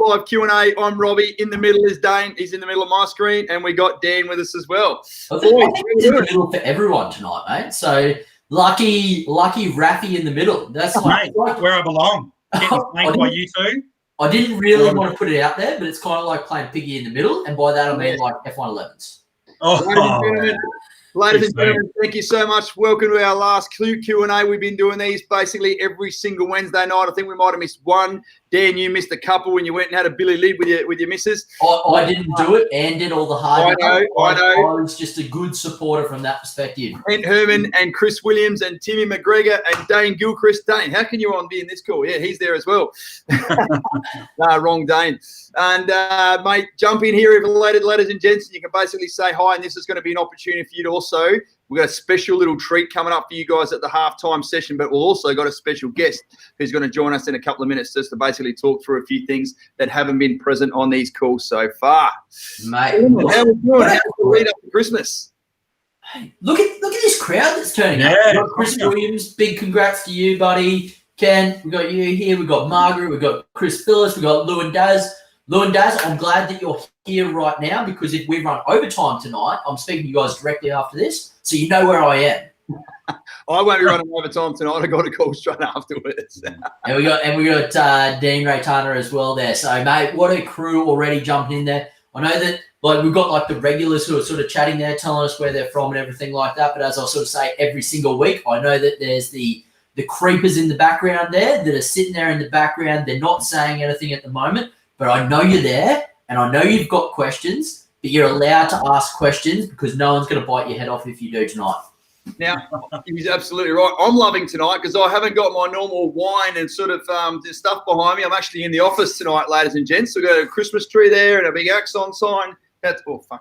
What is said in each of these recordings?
live Q&A. I'm Robbie. In the middle is Dane. He's in the middle of my screen, and we got Dan with us as well. I think he's in the middle for everyone tonight, mate. So lucky Raffy in the middle. That's mate, where I belong. Getting flanked by you two. I didn't really want to put it out there, but it's kind of like playing piggy in the middle, and by that I mean like F111s. Ladies and gentlemen, thank you so much. Welcome to our last Q&A. We've been doing these basically every single Wednesday night. I think we might have missed one. Dan, you missed a couple when you went and had a Billy Lid with your missus. I didn't do it and did all the hard work. I know. I was just a good supporter from that perspective. Brent Herman and Chris Williams and Timmy McGregor and Dane Gilchrist. Dane, how can you be in this call? Yeah, he's there as well. No, wrong Dane. And, mate, jump in here, ladies and gents. You can basically say hi, and this is going to be an opportunity for you to also. We've got a special little treat coming up for you guys at the halftime session, but we've also got a special guest who's going to join us in a couple of minutes just to basically talk through a few things that haven't been present on these calls so far. Mate, how are we doing? How's the lead up to Christmas? Hey, look at this crowd that's turning up. We've got Chris Williams, big congrats to you, buddy. Ken, we got you here. We've got Margaret. We've got Chris Phillips. We've got Lou and Daz. Lou and Daz, I'm glad that you're here right now because if we run overtime tonight, I'm speaking to you guys directly after this, so you know where I am. I won't be running overtime tonight. I got a call straight afterwards. and we got Dean Raytana as well there. So mate, what a crew already jumping in there. I know that like we've got like the regulars who are sort of chatting there, telling us where they're from and everything like that. But as I sort of say every single week, I know that there's the creepers in the background there that are sitting there in the background. They're not saying anything at the moment. But I know you're there, and I know you've got questions, but you're allowed to ask questions because no one's going to bite your head off if you do tonight. Now, he's absolutely right. I'm loving tonight because I haven't got my normal wine and sort of stuff behind me. I'm actually in the office tonight, ladies and gents. We've got a Christmas tree there and a big Axon sign.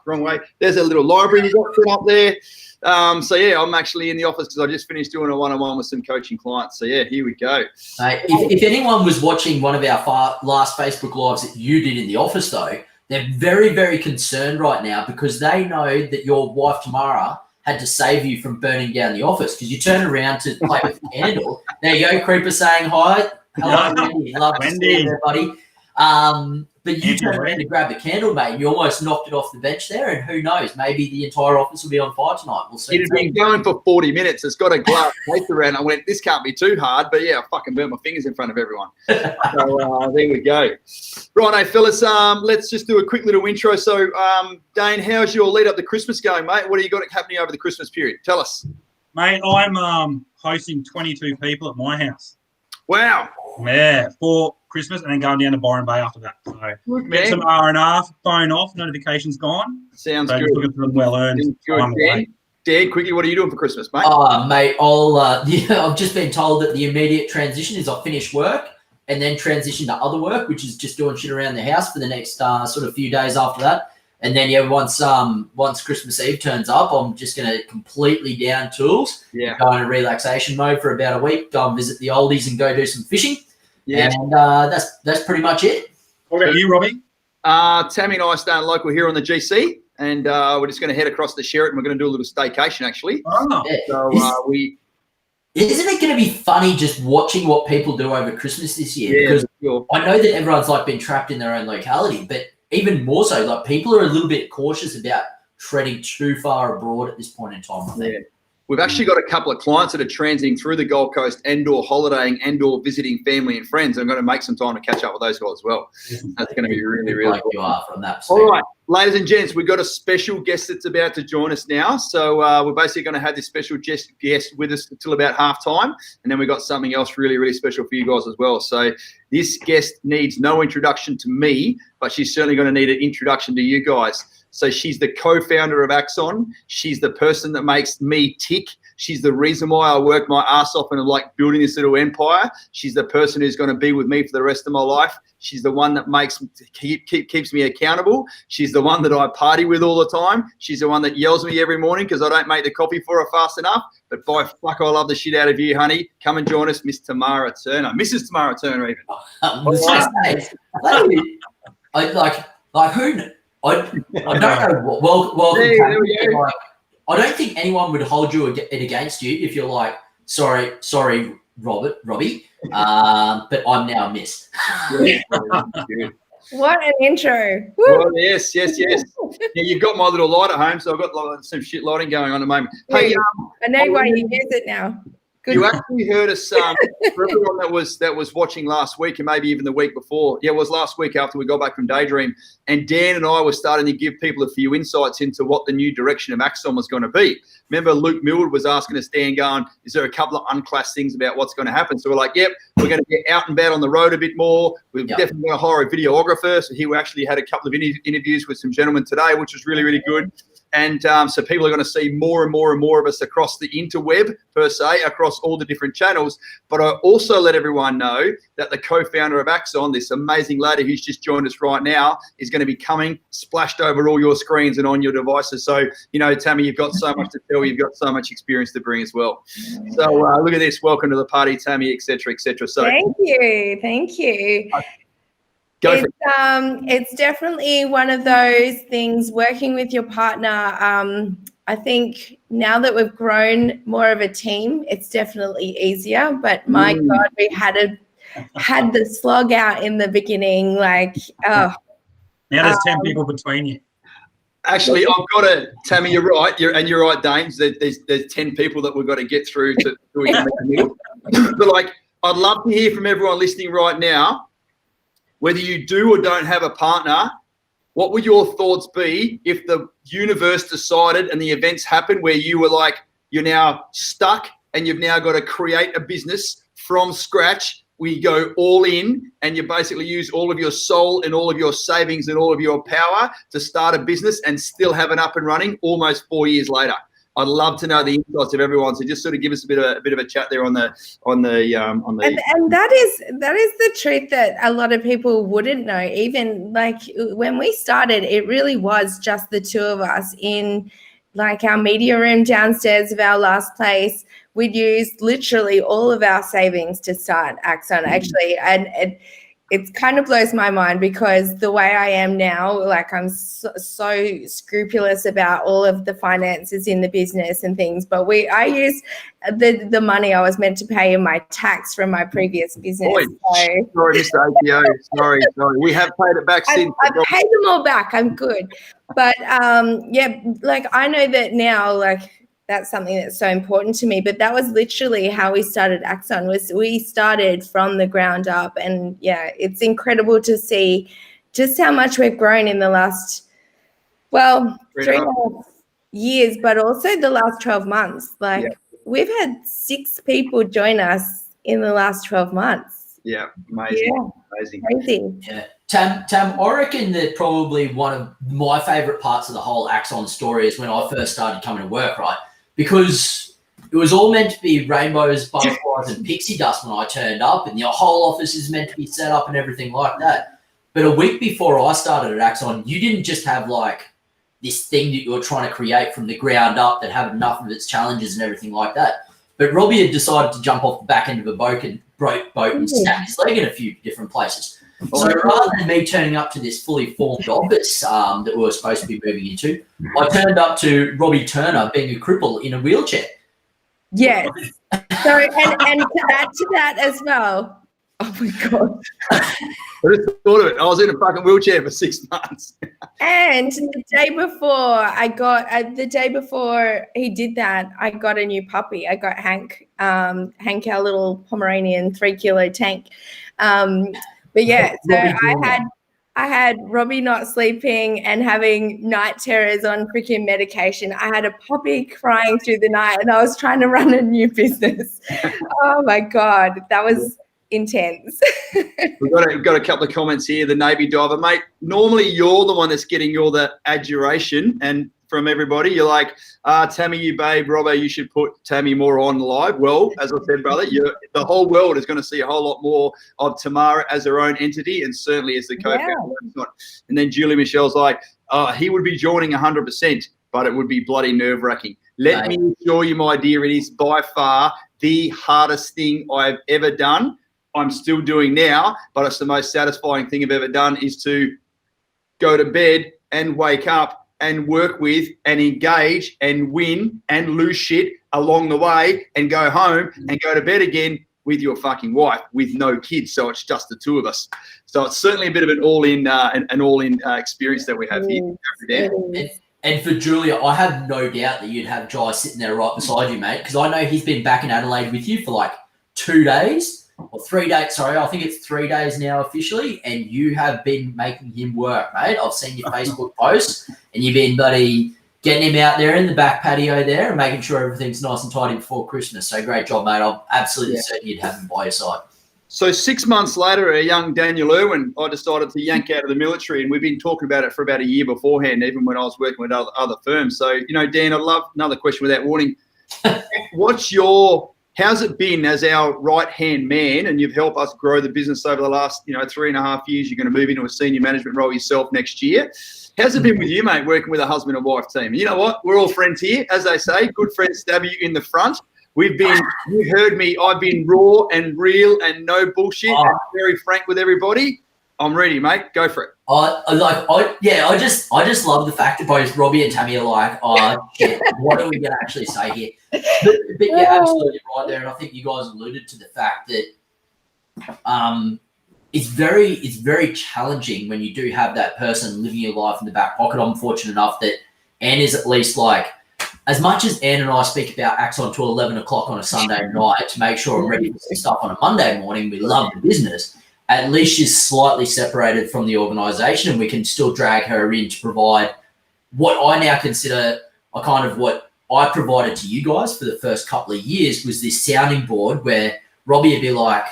Wrong way. There's a little library we've got put up there. I'm actually in the office because I just finished doing a one-on-one with some coaching clients. So, yeah, here we go. If anyone was watching one of our last Facebook Lives that you did in the office, though, they're very, very concerned right now because they know that your wife, Tamara, had to save you from burning down the office because you turned around to play with the candle. There you go, Creeper saying hi. Hello, Wendy. Love to see you there, buddy. But you turned around to grab the candle, mate, and you almost knocked it off the bench there, and who knows, maybe the entire office will be on fire tonight. We'll see. It had been going for 40 minutes. It's got a glass case around. I went, this can't be too hard, but yeah, I fucking burnt my fingers in front of everyone. So there we go. Righto, fellas, let's just do a quick little intro. So, Dane, how's your lead up to Christmas going, mate? What do you got happening over the Christmas period? Tell us. Mate, I'm hosting 22 people at my house. Wow. Yeah, for Christmas and then going down to Byron Bay after that. So get some R&R, phone off, notifications gone. Sounds so good. Looking for the well-earned time away. Dan, quickly, what are you doing for Christmas, mate? Mate, I've just been told that the immediate transition is I'll finish work and then transition to other work, which is just doing shit around the house for the next sort of few days after that. And then, once Christmas Eve turns up, I'm just going to completely down tools, go into relaxation mode for about a week, go and visit the oldies and go do some fishing. Yeah. And that's pretty much it. What about you, Robbie? Tammy and I are staying local here on the GC, and we're just going to head across to Sheraton. We're going to do a little staycation, actually. Oh. Yeah. So Isn't it going to be funny just watching what people do over Christmas this year? Yeah, because I know that everyone's like been trapped in their own locality, but even more so, like people are a little bit cautious about treading too far abroad at this point in time, I think. Yeah. We've actually got a couple of clients that are transiting through the Gold Coast and/or holidaying and/or visiting family and friends. I'm going to make some time to catch up with those guys as well. That's going to be really, really cool. You are from that perspective. All right, ladies and gents, we've got a special guest that's about to join us now. So we're basically going to have this special guest with us until about halftime, and then we've got something else really, really special for you guys as well. So this guest needs no introduction to me, but she's certainly going to need an introduction to you guys. So she's the co-founder of Axon. She's the person that makes me tick. She's the reason why I work my ass off and like building this little empire. She's the person who's going to be with me for the rest of my life. She's the one that keeps me accountable. She's the one that I party with all the time. She's the one that yells at me every morning because I don't make the coffee for her fast enough. But by fuck, I love the shit out of you, honey. Come and join us, Miss Tamara Turner. Mrs. Tamara Turner, even. I don't know. Welcome. There we go. Like, I don't think anyone would hold it against you if you're like, sorry, Robbie, but I'm now Miss. Yeah. What an intro. Woo. Well, yes. Yeah, you've got my little light at home, so I've got some shit lighting going on at the moment. Hey, I know why you use it now. Good. You actually heard us, for everyone that was watching last week and maybe even the week before. Yeah, it was last week after we got back from Daydream. And Dan and I were starting to give people a few insights into what the new direction of Axon was going to be. Remember, Luke Millward was asking us, Dan, going, is there a couple of unclassed things about what's going to happen? So we're like, yep, we're going to get out and about on the road a bit more. We're definitely going to hire a videographer. So he actually had a couple of interviews with some gentlemen today, which was really, really good. And so people are going to see more and more and more of us across the interweb, per se, across all the different channels. But I also let everyone know that the co-founder of Axon, this amazing lady who's just joined us right now, is going to be coming splashed over all your screens and on your devices. So, you know, Tammy, you've got so much to tell. You've got so much experience to bring as well. So look at this. Welcome to the party, Tammy, et cetera, et cetera. So, Thank you. It's definitely one of those things, working with your partner. I think now that we've grown more of a team, it's definitely easier. But my God, we had the slog out in the beginning. Like, now there's 10 people between you. Actually, I've got Tammy, you're right. You're right, Dames. There's 10 people that we've got to get through to we can make the middle. But like, I'd love to hear from everyone listening right now. Whether you do or don't have a partner, what would your thoughts be if the universe decided and the events happened where you were like, you're now stuck and you've now got to create a business from scratch? We go all in and you basically use all of your soul and all of your savings and all of your power to start a business and still have it up and running almost 4 years later. I'd love to know the insights of everyone. So just sort of give us a bit of a chat there on the. And that is the truth that a lot of people wouldn't know. Even like when we started, it really was just the two of us in like our media room downstairs of our last place. We'd used literally all of our savings to start Axon, actually, and it kind of blows my mind because the way I am now, like I'm so scrupulous about all of the finances in the business and things. But I used the money I was meant to pay in my tax from my previous business. Sorry, Mr. APO. Sorry. We have paid it back since. I've paid them all back. I'm good. But yeah, like I know that now, like, that's something that's so important to me. But that was literally how we started Axon. We started from the ground up, and yeah, it's incredible to see just how much we've grown in the last 3.5 years, but also the last 12 months. Like we've had 6 people join us in the last 12 months. Yeah, amazing. Crazy. Yeah. Tam, I reckon that probably one of my favourite parts of the whole Axon story is when I first started coming to work, right? Because it was all meant to be rainbows, butterflies, and pixie dust when I turned up, and the whole office is meant to be set up and everything like that. But a week before I started at Axon, you didn't just have like this thing that you were trying to create from the ground up that had enough of its challenges and everything like that. But Robbie had decided to jump off the back end of a boat and snap his leg in a few different places. So rather than me turning up to this fully formed office that we were supposed to be moving into, I turned up to Robbie Turner being a cripple in a wheelchair. Yes. So and to add to that as well. Oh my God. I just thought of it. I was in a fucking wheelchair for 6 months. And the day before he did that, I got a new puppy. I got Hank, our little Pomeranian 3-kilo tank. But yeah, so I had Robbie not sleeping and having night terrors on freaking medication. I had a puppy crying through the night, and I was trying to run a new business. Oh my God, that was intense. We've got a couple of comments here. The Navy diver, mate. Normally, you're the one that's getting all the adjuration and from everybody. You're like, Tammy, you babe, Robbo, you should put Tammy more on live. Well, as I said, brother, the whole world is going to see a whole lot more of Tamara as her own entity and certainly as the co-founder. Yeah. And then Julie Michelle's like, he would be joining 100%, but it would be bloody nerve-wracking. Let me assure you, my dear, it is by far the hardest thing I've ever done. I'm still doing now, but it's the most satisfying thing I've ever done is to go to bed and wake up and work with and engage and win and lose shit along the way and go home and go to bed again with your fucking wife with no kids. So it's just the two of us. So it's certainly a bit of an all-in experience that we have here. And for Julia, I have no doubt that you'd have Jai sitting there right beside you, mate, because I know he's been back in Adelaide with you for like 2 days or 3 days. Sorry, I think it's 3 days now officially, and you have been making him work, mate. I've seen your Facebook posts, and you've been bloody getting him out there in the back patio there and making sure everything's nice and tidy before Christmas. So great job, mate. I'm absolutely certain you'd have him by your side. So 6 months later, a young Daniel Irwin, I decided to yank out of the military, and we've been talking about it for about a year beforehand, even when I was working with other firms. So, Dan, I'd love another question without warning. How's it been as our right-hand man, and you've helped us grow the business over the last, 3.5 years. You're going to move into a senior management role yourself next year. How's it been with you, mate, working with a husband and wife team? And you know what? We're all friends here. As they say, good friends stab you in the front. You heard me, I've been raw and real and no bullshit and very frank with everybody. I'm ready, mate. Go for it. I just love the fact that both Robbie and Tammy are like, shit, what are we going to actually say here? But you're absolutely right there, and I think you guys alluded to the fact that it's very challenging when you do have that person living your life in the back pocket. I'm fortunate enough that Anne is at least like, as much as Anne and I speak about Axon till 11 o'clock on a Sunday night to make sure I'm ready for some stuff on a Monday morning, we love the business. At least she's slightly separated from the organisation, and we can still drag her in to provide what I now consider what I provided to you guys for the first couple of years was this sounding board where Robbie would be like,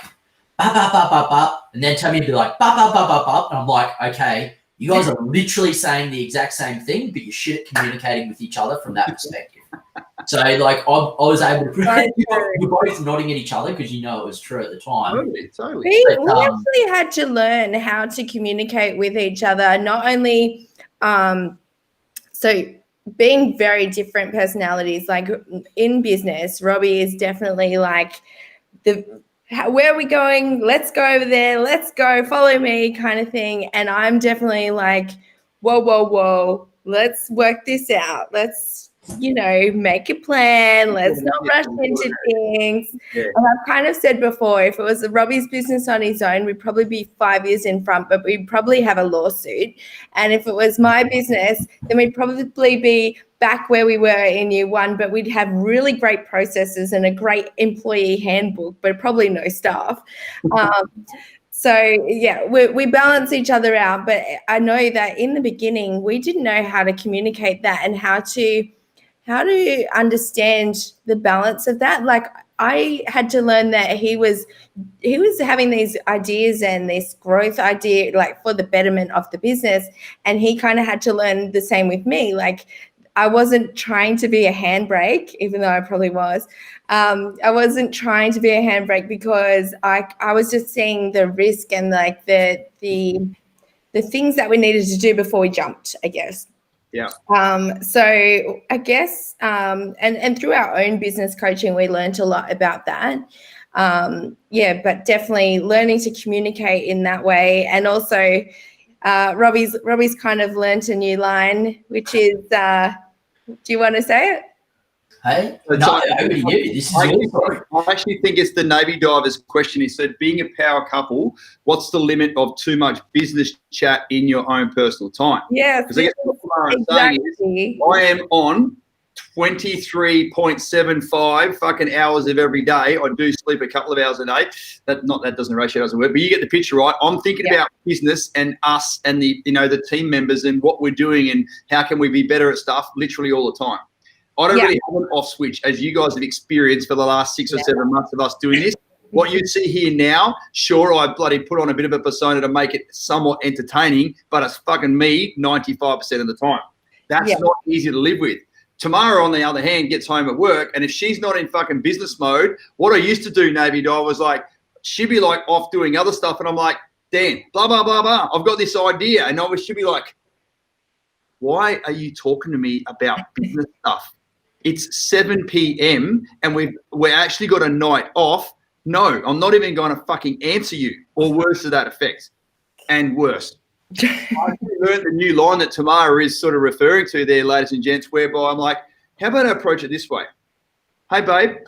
bop, bop, bop, bop, bop, and then Tammy would be like, bop, bop, bop, bop, bop, and I'm like, okay, you guys are literally saying the exact same thing, but you're shit at communicating with each other from that perspective. So, like, I was able to we're both nodding at each other because it was true at the time. Totally. We actually had to learn how to communicate with each other, not only so being very different personalities. Like in business, Robbie is definitely like where are we going? Let's go over there. Let's go. Follow me kind of thing. And I'm definitely like, whoa. Let's work this out. Let's, make a plan. Let's not rush into things. Yeah. And I've kind of said before, if it was Robbie's business on his own, we'd probably be 5 years in front, but we'd probably have a lawsuit. And if it was my business, then we'd probably be back where we were in year one, but we'd have really great processes and a great employee handbook, but probably no staff. So, we balance each other out. But I know that in the beginning, we didn't know how to communicate that and how to understand the balance of that. Like I had to learn that he was having these ideas and this growth idea, like for the betterment of the business. And he kind of had to learn the same with me. Like I wasn't trying to be a handbrake, even though I probably was. I wasn't trying to be a handbrake because I was just seeing the risk and like the things that we needed to do before we jumped, I guess. Yeah. So I guess, and through our own business coaching, we learned a lot about that. But definitely learning to communicate in that way. And also, Robbie's kind of learnt a new line, which is, do you want to say it? Hey, no, over to you. This is your story. I actually think it's the Navy diver's question. He said, being a power couple, what's the limit of too much business chat in your own personal time? Yeah. Because I guess what I'm saying is I am on 23.75 fucking hours of every day. I do sleep a couple of hours a day. That doesn't ratio doesn't work, but you get the picture, right? I'm thinking about business and us and the team members and what we're doing and how can we be better at stuff literally all the time. I don't really have an off switch, as you guys have experienced for the last 6 or 7 months of us doing this. What you see here now, sure, I bloody put on a bit of a persona to make it somewhat entertaining, but it's fucking me 95% of the time. That's not easy to live with. Tamara, on the other hand, gets home at work, and if she's not in fucking business mode, what I used to do, Navy Dive, was like, she'd be like off doing other stuff, and I'm like, Dan, blah, blah, blah, blah, She'd be like, why are you talking to me about business stuff? It's 7 p.m. and we're actually got a night off. No, I'm not even going to fucking answer you, or worse to that effect, and worse. I learned the new line that Tamara is sort of referring to there, ladies and gents, whereby I'm like, how about I approach it this way? Hey, babe,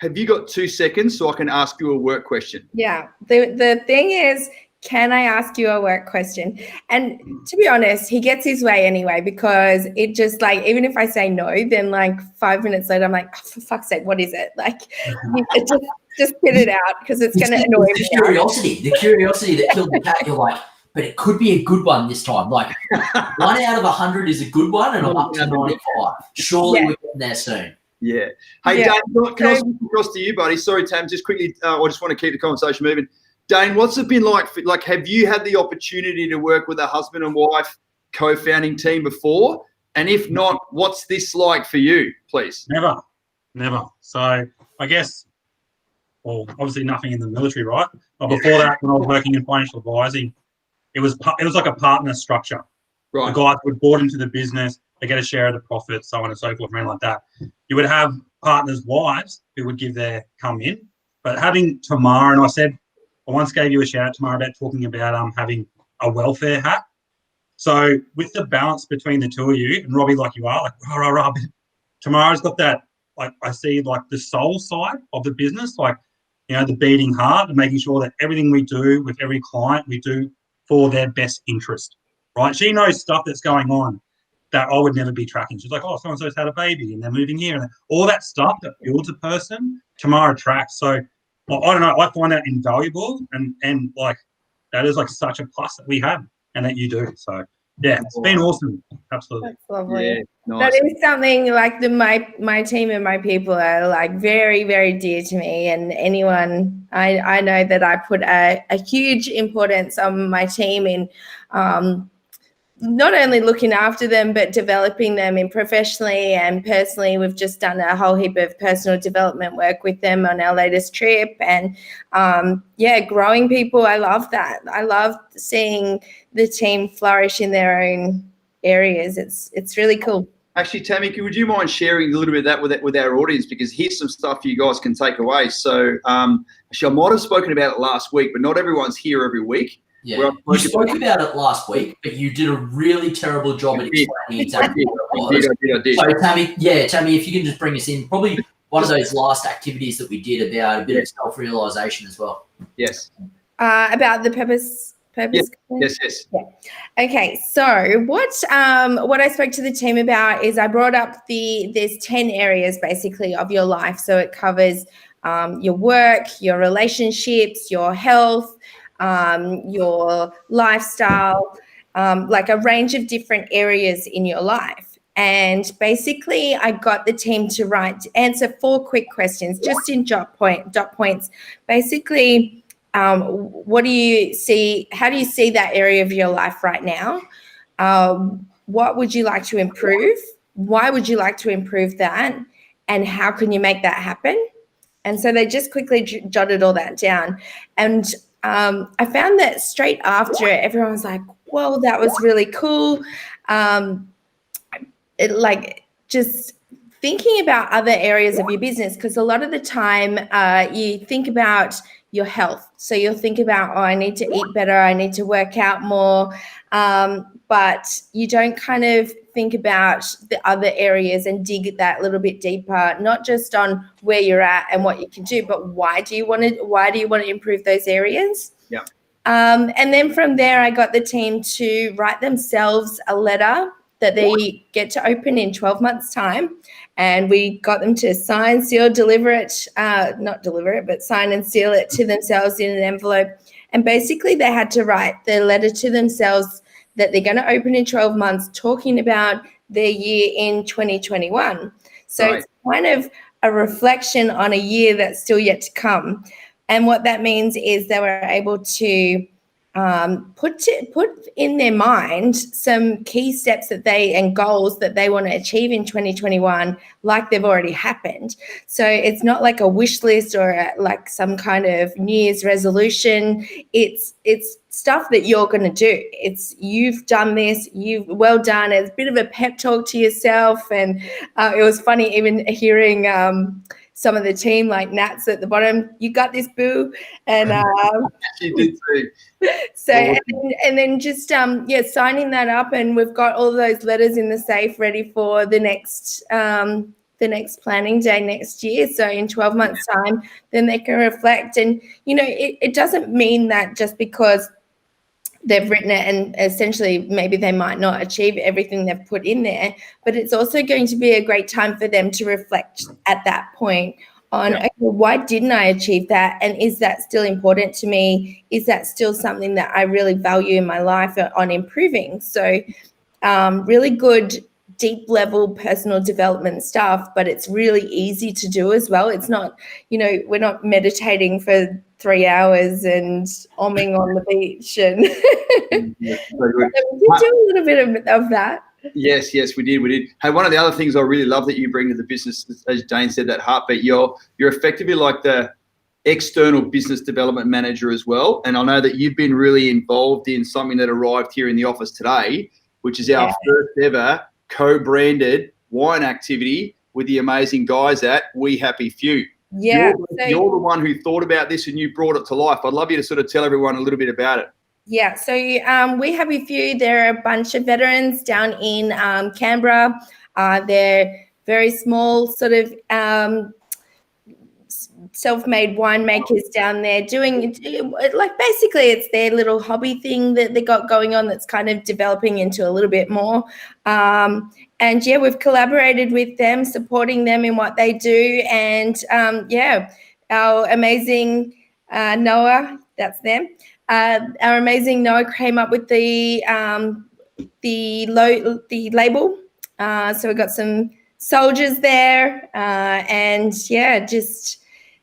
have you got 2 seconds so I can ask you a work question? Yeah. The thing is, can I ask you a work question? And to be honest, he gets his way anyway, because it just like, even if I say no, then like 5 minutes later, I'm like, oh, for fuck's sake, what is it? Like, it just spit it out, because it's going to annoy me. The curiosity that killed the cat. You're like, but it could be a good one this time. Like 1 out of 100 is a good one, and I'm up to 95. Surely we're getting there soon. Yeah. Hey, Dane, can I switch across to you, buddy? Sorry, Tam, just quickly, I just want to keep the conversation moving. Dane, what's it been like? Like, have you had the opportunity to work with a husband and wife co-founding team before? And if not, what's this like for you, please? Never. So I guess, well, obviously nothing in the military, right? But before that, when I was working in financial advising, it was like a partner structure. Right. The guys who had bought into the business, they get a share of the profits, so on and so forth, and like that. You would have partners' wives who would come in. But having Tamara, and I once gave you a shout out, Tamara, about talking about having a welfare hat. So with the balance between the two of you, and Robbie, like you are, like rah. Tamara's got that, like I see, like the soul side of the business, like, you know, the beating heart and making sure that everything we do with every client, we do for their best interest, right? She knows stuff that's going on that I would never be tracking. She's like, oh, so-and-so's had a baby and they're moving here. And all that stuff that builds a person, Tamara tracks. So, well, I don't know, I find that invaluable, and like that is like such a plus that we have and that you do. So, yeah, it's been awesome. Absolutely. That's lovely. Yeah, nice. That is something like my team and my people are like very, very dear to me. And anyone, I know that I put a huge importance on my team in not only looking after them, but developing them in professionally and personally. We've just done a whole heap of personal development work with them on our latest trip, and growing people. I love that. I love seeing the team flourish in their own areas. It's really cool. Actually, Tammy, would you mind sharing a little bit of that with our audience? Because here's some stuff you guys can take away. So actually, I might have spoken about it last week, but not everyone's here every week. Yeah, you spoke about it last week, but you did a really terrible job at explaining exactly what it was. I did. So, Tammy, if you can just bring us in, probably one of those last activities that we did about a bit of self-realization as well. Yes. About the purpose. Yes. Yeah. Okay, so what I spoke to the team about is I brought up there's 10 areas basically of your life. So it covers your work, your relationships, your health, your lifestyle, like a range of different areas in your life. And basically I got the team to answer 4 quick questions just in dot points. Basically, what do you see? How do you see that area of your life right now? What would you like to improve? Why would you like to improve that? And how can you make that happen? And so they just quickly jotted all that down. And I found that straight after it, everyone was like, whoa, that was really cool. Just thinking about other areas of your business, because a lot of the time you think about your health. So you'll think about, I need to eat better, I need to work out more, but you don't kind of think about the other areas and dig that little bit deeper, not just on where you're at and what you can do, but why do you want to improve those areas? Yeah. And then from there, I got the team to write themselves a letter that they get to open in 12 months' time. And we got them to sign, seal, sign and seal it to themselves in an envelope. And basically they had to write the letter to themselves that they're going to open in 12 months, talking about their year in 2021. So It's kind of a reflection on a year that's still yet to come. And what that means is they were able to put in their mind some key steps and goals that they want to achieve in 2021, like they've already happened. So it's not like a wish list or like some kind of New Year's resolution. It's stuff that you're going to do. It's you've done this, well done. It's a bit of a pep talk to yourself. And it was funny even hearing some of the team, like Nat's at the bottom, you got this, boo. And she did too. So and then just signing that up, and we've got all those letters in the safe ready for the next the next planning day next year. So in 12 months' time, then they can reflect. And, it doesn't mean that just because they've written it and essentially maybe they might not achieve everything they've put in there, but it's also going to be a great time for them to reflect at that point on, okay, why didn't I achieve that? And is that still important to me? Is that still something that I really value in my life on improving? So really good deep level personal development stuff, but it's really easy to do as well. It's not, we're not meditating for 3 hours and omming on the beach. And we did do a little bit of that. Yes, we did. Hey, one of the other things I really love that you bring to the business, as Dane said, that heartbeat, you're effectively like the external business development manager as well. And I know that you've been really involved in something that arrived here in the office today, which is our first ever co-branded wine activity with the amazing guys at We Happy Few. Yeah. You're the one who thought about this and you brought it to life. I'd love you to sort of tell everyone a little bit about it. Yeah, so We Happy Few, there are a bunch of veterans down in Canberra. They're very small sort of self-made winemakers down there doing, like, basically it's their little hobby thing that they got going on that's kind of developing into a little bit more. And yeah, we've collaborated with them, supporting them in what they do. And our amazing Noah, that's them. Our amazing Noah came up with the label. So we've got some soldiers there, and just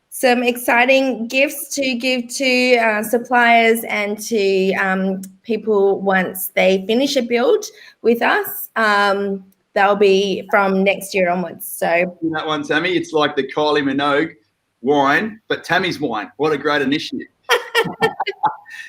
some exciting gifts to give to suppliers and to people once they finish a build with us. They'll be from next year onwards. So that one, Tammy, it's like the Kylie Minogue wine, but Tammy's wine. What a great initiative.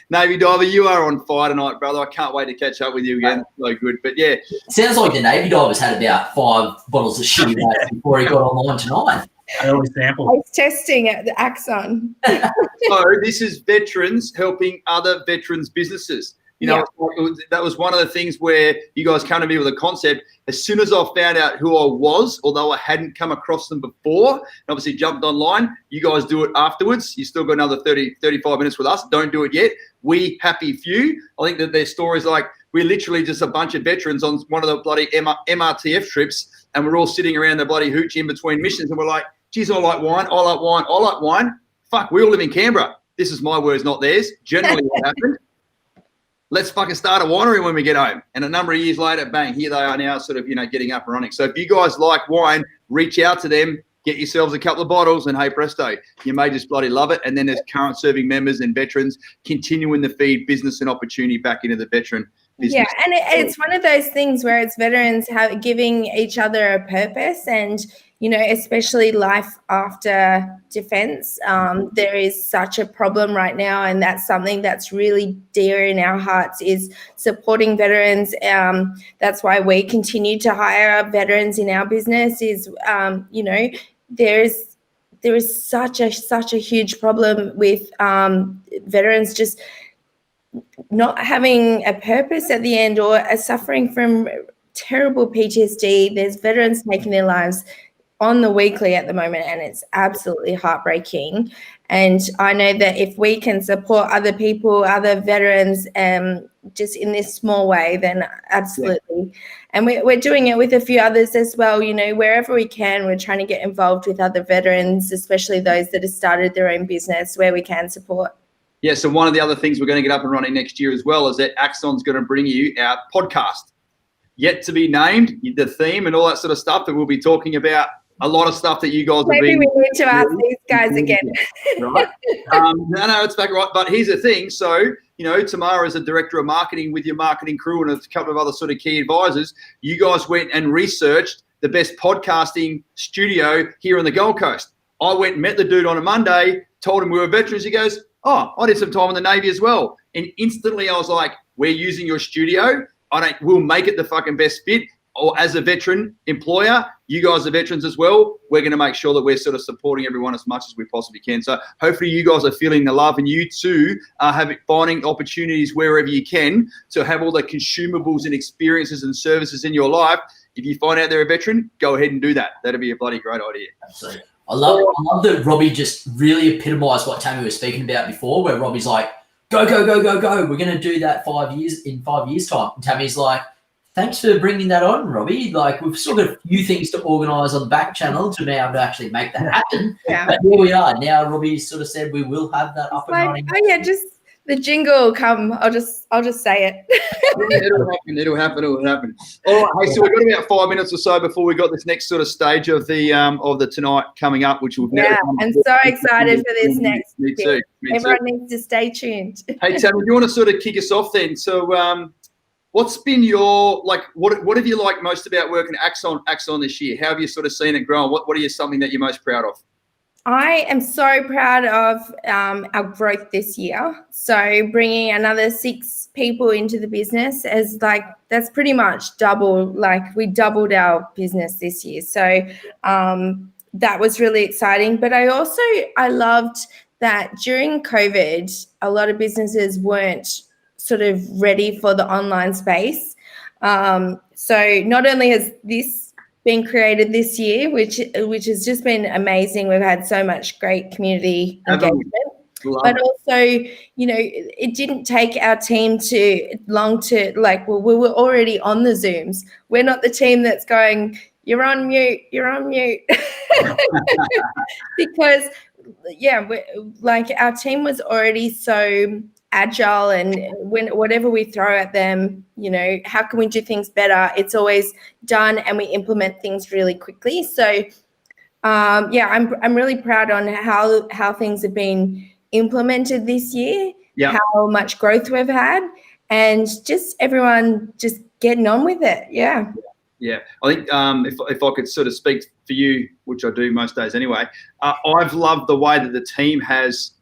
Navy Diver, you are on fire tonight, brother. I can't wait to catch up with you again. So good. But yeah. Sounds like the Navy Divers had about 5 bottles of shitty mate before he got online tonight. Early sample. He's testing at the Axon. So this is veterans helping other veterans businesses. That was one of the things where you guys come to me with a concept. As soon as I found out who I was, although I hadn't come across them before, and obviously jumped online, you guys do it afterwards. You still got another 30, 35 minutes with us. Don't do it yet. We Happy Few. I think that their stories like we're literally just a bunch of veterans on one of the bloody MRTF trips, and we're all sitting around the bloody hooch in between missions, and we're like, geez, I like wine. Fuck, we all live in Canberra. This is my words, not theirs. Generally what happened. Let's fucking start a winery when we get home. And a number of years later, bang, here they are now sort of, getting up and running. So if you guys like wine, reach out to them, get yourselves a couple of bottles, and hey, presto, you may just bloody love it. And then there's current serving members and veterans continuing to feed business and opportunity back into the veteran business. Yeah, and it's one of those things where it's veterans giving each other a purpose, and especially life after defense. There is such a problem right now, and that's something that's really dear in our hearts, is supporting veterans. That's why we continue to hire veterans in our business. There is such a huge problem with veterans just not having a purpose at the end, or suffering from terrible PTSD. There's veterans taking their lives on the weekly at the moment, and it's absolutely heartbreaking. And I know that if we can support other people, other veterans, just in this small way, then absolutely. Yeah. And we're doing it with a few others as well. Wherever we can, we're trying to get involved with other veterans, especially those that have started their own business, where we can support. Yeah, so one of the other things we're going to get up and running next year as well is that Axon's going to bring you our podcast. Yet to be named, the theme and all that sort of stuff that we'll be talking about. A lot of stuff that you guys have been. Maybe we need to ask these guys again. Right. No, it's back right. But here's the thing. So, Tamara is a director of marketing with your marketing crew and a couple of other sort of key advisors. You guys went and researched the best podcasting studio here on the Gold Coast. I went and met the dude on a Monday, told him we were veterans. He goes, oh, I did some time in the Navy as well. And instantly I was like, we're using your studio. We'll make it the fucking best fit. Or as a veteran employer, you guys are veterans as well. We're going to make sure that we're sort of supporting everyone as much as we possibly can. So hopefully you guys are feeling the love, and you too are finding opportunities wherever you can to have all the consumables and experiences and services in your life. if you find out they're a veteran, go ahead and do that. That'd be a bloody great idea. Absolutely. I love that Robbie just really epitomised what Tammy was speaking about before, where Robbie's like, go, go, go, go, go. We're going to do that in 5 years' time. And Tammy's like, thanks for bringing that on, Robbie. Like, we've still got a few things to organise on the back channel to be able to actually make that happen. Yeah. But here we are. Now Robbie sort of said we will have that up and running. Oh yeah, just the jingle will come. I'll just say it. Yeah, it'll happen. All right, hey, so we've got about 5 minutes or so before we got this next sort of stage of the tonight coming up, which will I'm so excited for this next. Me too. Everyone needs to stay tuned. Hey, Tammy, do you want to sort of kick us off then? So, what's been your what have you liked most about working at Axon this year? How have you sort of seen it grow? What are you something that you're most proud of? I am so proud of our growth this year. So bringing another 6 people into the business that's pretty much double. Like, we doubled our business this year. So that was really exciting. But I loved that during COVID, a lot of businesses weren't sort of ready for the online space. So not only has this been created this year, which has just been amazing. We've had so much great community engagement, but also, it didn't take our team long to we were already on the Zooms. We're not the team that's going, you're on mute, because our team was already so agile, and whatever we throw at them, how can we do things better? It's always done, and we implement things really quickly. So I'm really proud on how things have been implemented this year, how much growth we've had, and just everyone just getting on with it. Yeah, I think if I could sort of speak for you, which I do most days anyway, I've loved the way that the team has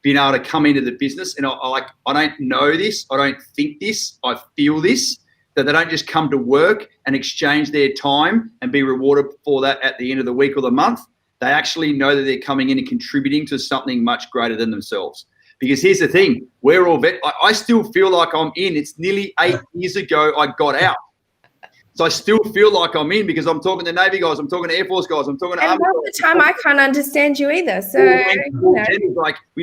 been able to come into the business, and I don't know this, I don't think this, I feel this, that they don't just come to work and exchange their time and be rewarded for that at the end of the week or the month. They actually know that they're coming in and contributing to something much greater than themselves. Because here's the thing, we're all I still feel like I'm in. It's nearly 8 years ago I got out. So I still feel like I'm in, because I'm talking to Navy guys, I'm talking to Air Force guys, I'm talking to Army guys. And most of the time I can't understand you either. So,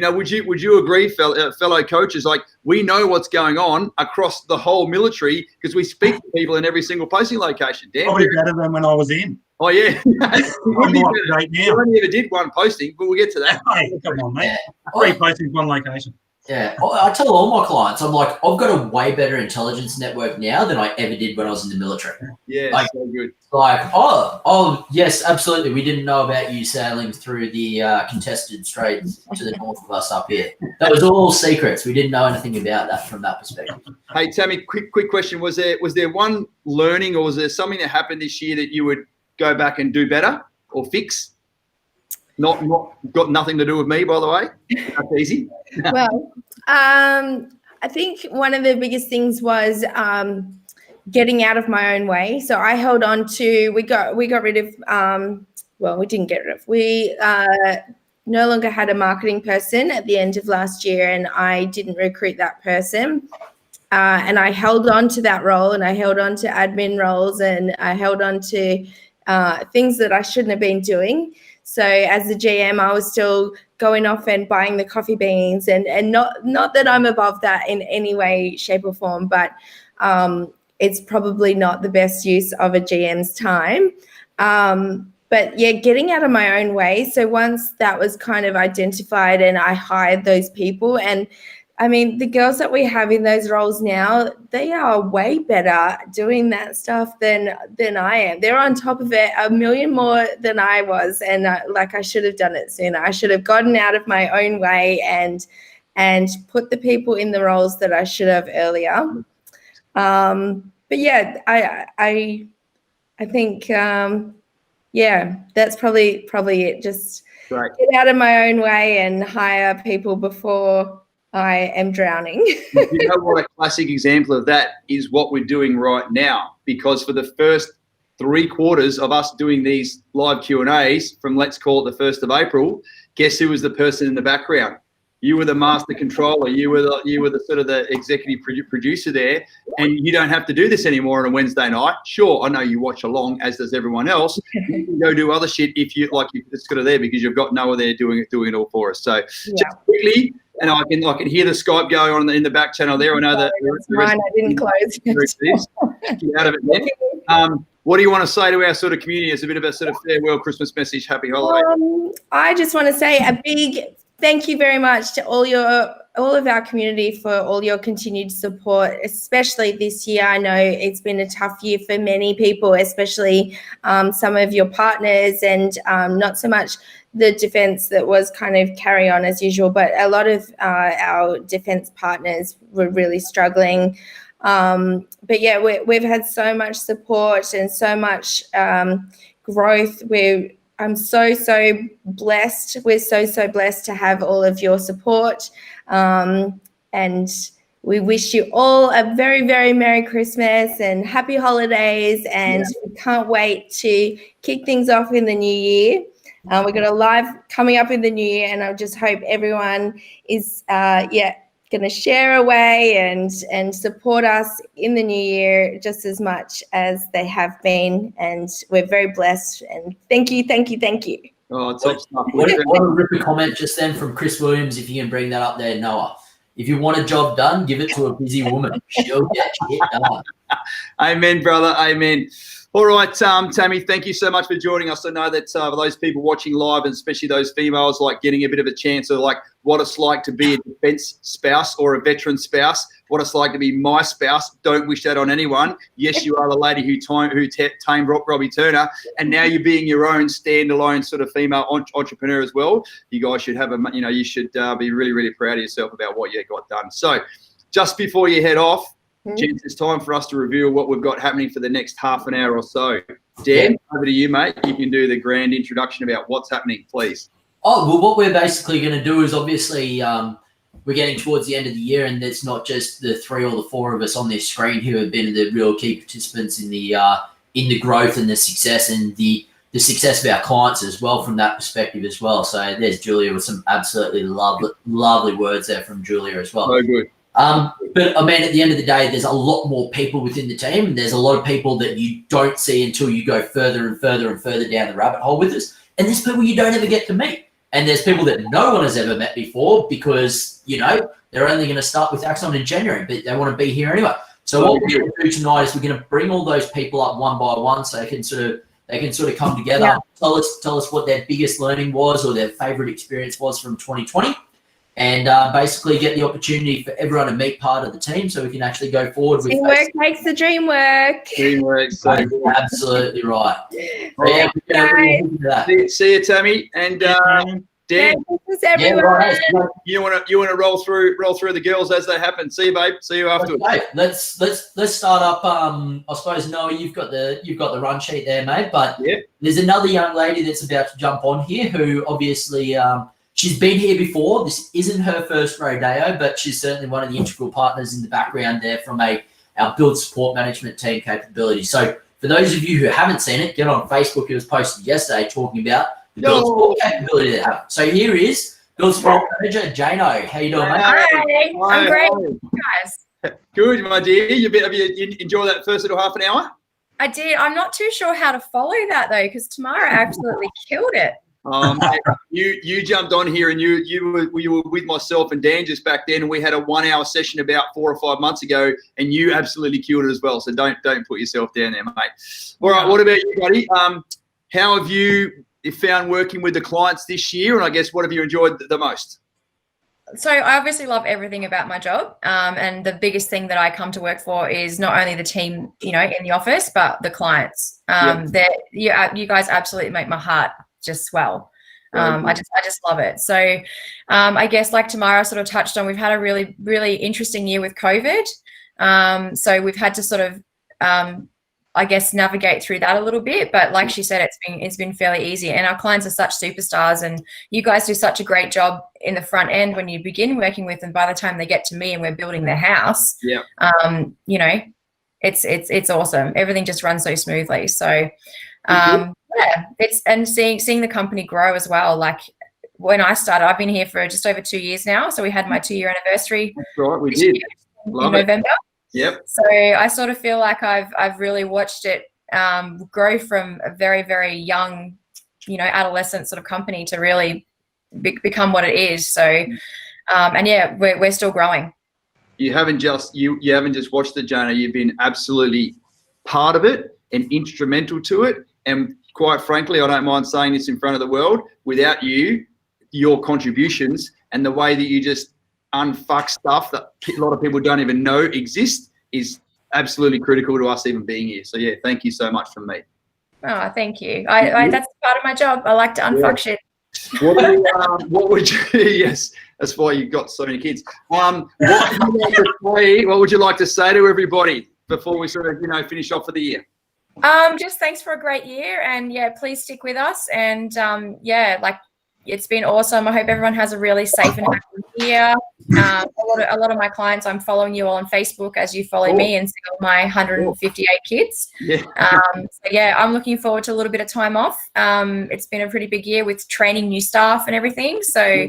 would you agree, fellow coaches? Like, we know what's going on across the whole military because we speak to people in every single posting location. Probably better than when I was in. Oh, yeah. I'm more up to date now. I only ever did one posting, but we'll get to that. Hey, come on, mate. 3 postings, 1 location. Yeah, I tell all my clients, I'm like, I've got a way better intelligence network now than I ever did when I was in the military. Yeah, so good. Like, oh, yes, absolutely. We didn't know about you sailing through the contested straits to the north of us up here. That was all secrets. We didn't know anything about that from that perspective. Hey, Tammy, quick question. Was there one learning, or was there something that happened this year that you would go back and do better or fix? Not got nothing to do with me, by the way. That's easy. Well, I think one of the biggest things was getting out of my own way. So I held on to. We got rid of. We didn't get rid of. We no longer had a marketing person at the end of last year, and I didn't recruit that person. And I held on to that role, and I held on to admin roles, and I held on to things that I shouldn't have been doing. So as a GM, I was still going off and buying the coffee beans, and not that I'm above that in any way, shape or form, but it's probably not the best use of a GM's time. But yeah, getting out of my own way. So once that was kind of identified and I hired those people, and I mean, the girls that we have in those roles now, they are way better doing that stuff than I am. They're on top of it a million more than I was. And I should have done it sooner. I should have gotten out of my own way and put the people in the roles that I should have earlier. But yeah, I think, that's probably it. Just right. Get out of my own way and hire people before I am drowning. You know what a classic example of that is what we're doing right now, because for the first 3 quarters of us doing these live Q&As from, let's call it the 1st of April, guess who was the person in the background? You were the master controller. You were the sort of the executive producer there, and you don't have to do this anymore on a Wednesday night. Sure, I know you watch along, as does everyone else. You can go do other shit if you like. You just got it there because you've got Noah there doing it all for us. So just quickly, and I can hear the Skype going on in the back channel there. I know that. Mine, I didn't close. Get out of it then. What do you want to say to our sort of community as a bit of a sort of farewell Christmas message? Happy holidays. I just want to say a big thank you very much to all of our community for all your continued support, especially this year. I know it's been a tough year for many people, especially some of your partners, and not so much the defense that was kind of carry on as usual, but a lot of our defense partners were really struggling. But yeah, we've had so much support and so much growth. I'm so blessed. We're so blessed to have all of your support. And we wish you all a very, very Merry Christmas and Happy Holidays. And we can't wait to kick things off in the new year. We've got a live coming up in the new year, and I just hope everyone is going to share away and support us in the new year just as much as they have been. And we're very blessed. And thank you. Oh, top stuff. What a ripper comment just then from Chris Williams, if you can bring that up there, Noah. If you want a job done, give it to a busy woman. She'll get shit done. Amen, brother. Amen. All right, Tammy, thank you so much for joining us. I know that for those people watching live, and especially those females, like getting a bit of a chance of like what it's like to be a defence spouse or a veteran spouse, what it's like to be my spouse. Don't wish that on anyone. Yes, you are the lady who tamed Robbie Turner, and now you're being your own standalone sort of female entrepreneur as well. You guys should have you should be really, really proud of yourself about what you got done. So just before you head off, gents, it's time for us to reveal what we've got happening for the next half an hour or so. Dan, over to you, mate. You can do the grand introduction about what's happening, please. Oh, well, what we're basically going to do is obviously we're getting towards the end of the year, and it's not just the 3 or the 4 of us on this screen who have been the real key participants in the growth and the success, and the success of our clients as well from that perspective as well. So there's Julia with some absolutely lovely words there from Julia as well. So good. But I mean, at the end of the day, there's a lot more people within the team, and there's a lot of people that you don't see until you go further and further and further down the rabbit hole with us. And there's people you don't ever get to meet. And there's people that no one has ever met before because, they're only going to start with Axon in January, but they want to be here anyway. So what we're going to do tonight is we're going to bring all those people up one by one so they can sort of come together, tell us what their biggest learning was or their favorite experience was from 2020. And basically get the opportunity for everyone to meet part of the team so we can actually go forward with teamwork makes the dream work. Teamwork. So absolutely right. See you, Tammy. And Dan. Right. You want to roll through the girls as they happen. See you, babe. See you afterwards. Okay. Let's start up. I suppose Noah, you've got the run sheet there, mate. But there's another young lady that's about to jump on here who obviously she's been here before. This isn't her first rodeo, but she's certainly one of the integral partners in the background there from our build support management team capability. So for those of you who haven't seen it, get on Facebook. It was posted yesterday talking about the build support capability they have. So here is build support manager Jano. How you doing, mate? Hi, I'm great, guys. Good, my dear. Have you enjoyed that first little half an hour? I did. I'm not too sure how to follow that though, because Tamara absolutely killed it. You jumped on here and you were with myself and Dan just back then, and we had a 1 hour session about 4 or 5 months ago, and you absolutely killed it as well. So don't put yourself down there, mate. All right, what about you, buddy? How have you found working with the clients this year, and I guess what have you enjoyed the most? So I obviously love everything about my job, and the biggest thing that I come to work for is not only the team, in the office, but the clients. You guys absolutely make my heart just swell. I just love it. So I guess like Tamara sort of touched on, we've had a really, really interesting year with COVID. So we've had to sort of, I guess, navigate through that a little bit. But like she said, it's been fairly easy. And our clients are such superstars, and you guys do such a great job in the front end when you begin working with them. By the time they get to me and we're building their house, it's awesome. Everything just runs so smoothly. So. It's and seeing the company grow as well. Like when I started, I've been here for just over 2 years now. So we had my 2-year anniversary. That's right, we this did. year in Love it. November. Yep. So I sort of feel like I've really watched it grow from a very, very young, adolescent sort of company to really become what it is. So, and yeah, we're still growing. You haven't just watched it, Jonah. You've been absolutely part of it and instrumental to it. And quite frankly, I don't mind saying this in front of the world. Without you, your contributions and the way that you just unfuck stuff that a lot of people don't even know exists is absolutely critical to us even being here. So yeah, thank you so much from me. Oh, thank you. I that's part of my job. I like to unfuck shit. What would you? Yes, that's why you've got so many kids. What would you like to say to everybody before we sort of finish off for the year? Just thanks for a great year, and yeah, please stick with us. And it's been awesome. I hope everyone has a really safe and happy year. A lot of my clients, I'm following you all on Facebook as you follow me, and see all my 158 kids. Yeah. So yeah, I'm looking forward to a little bit of time off. It's been a pretty big year with training new staff and everything. So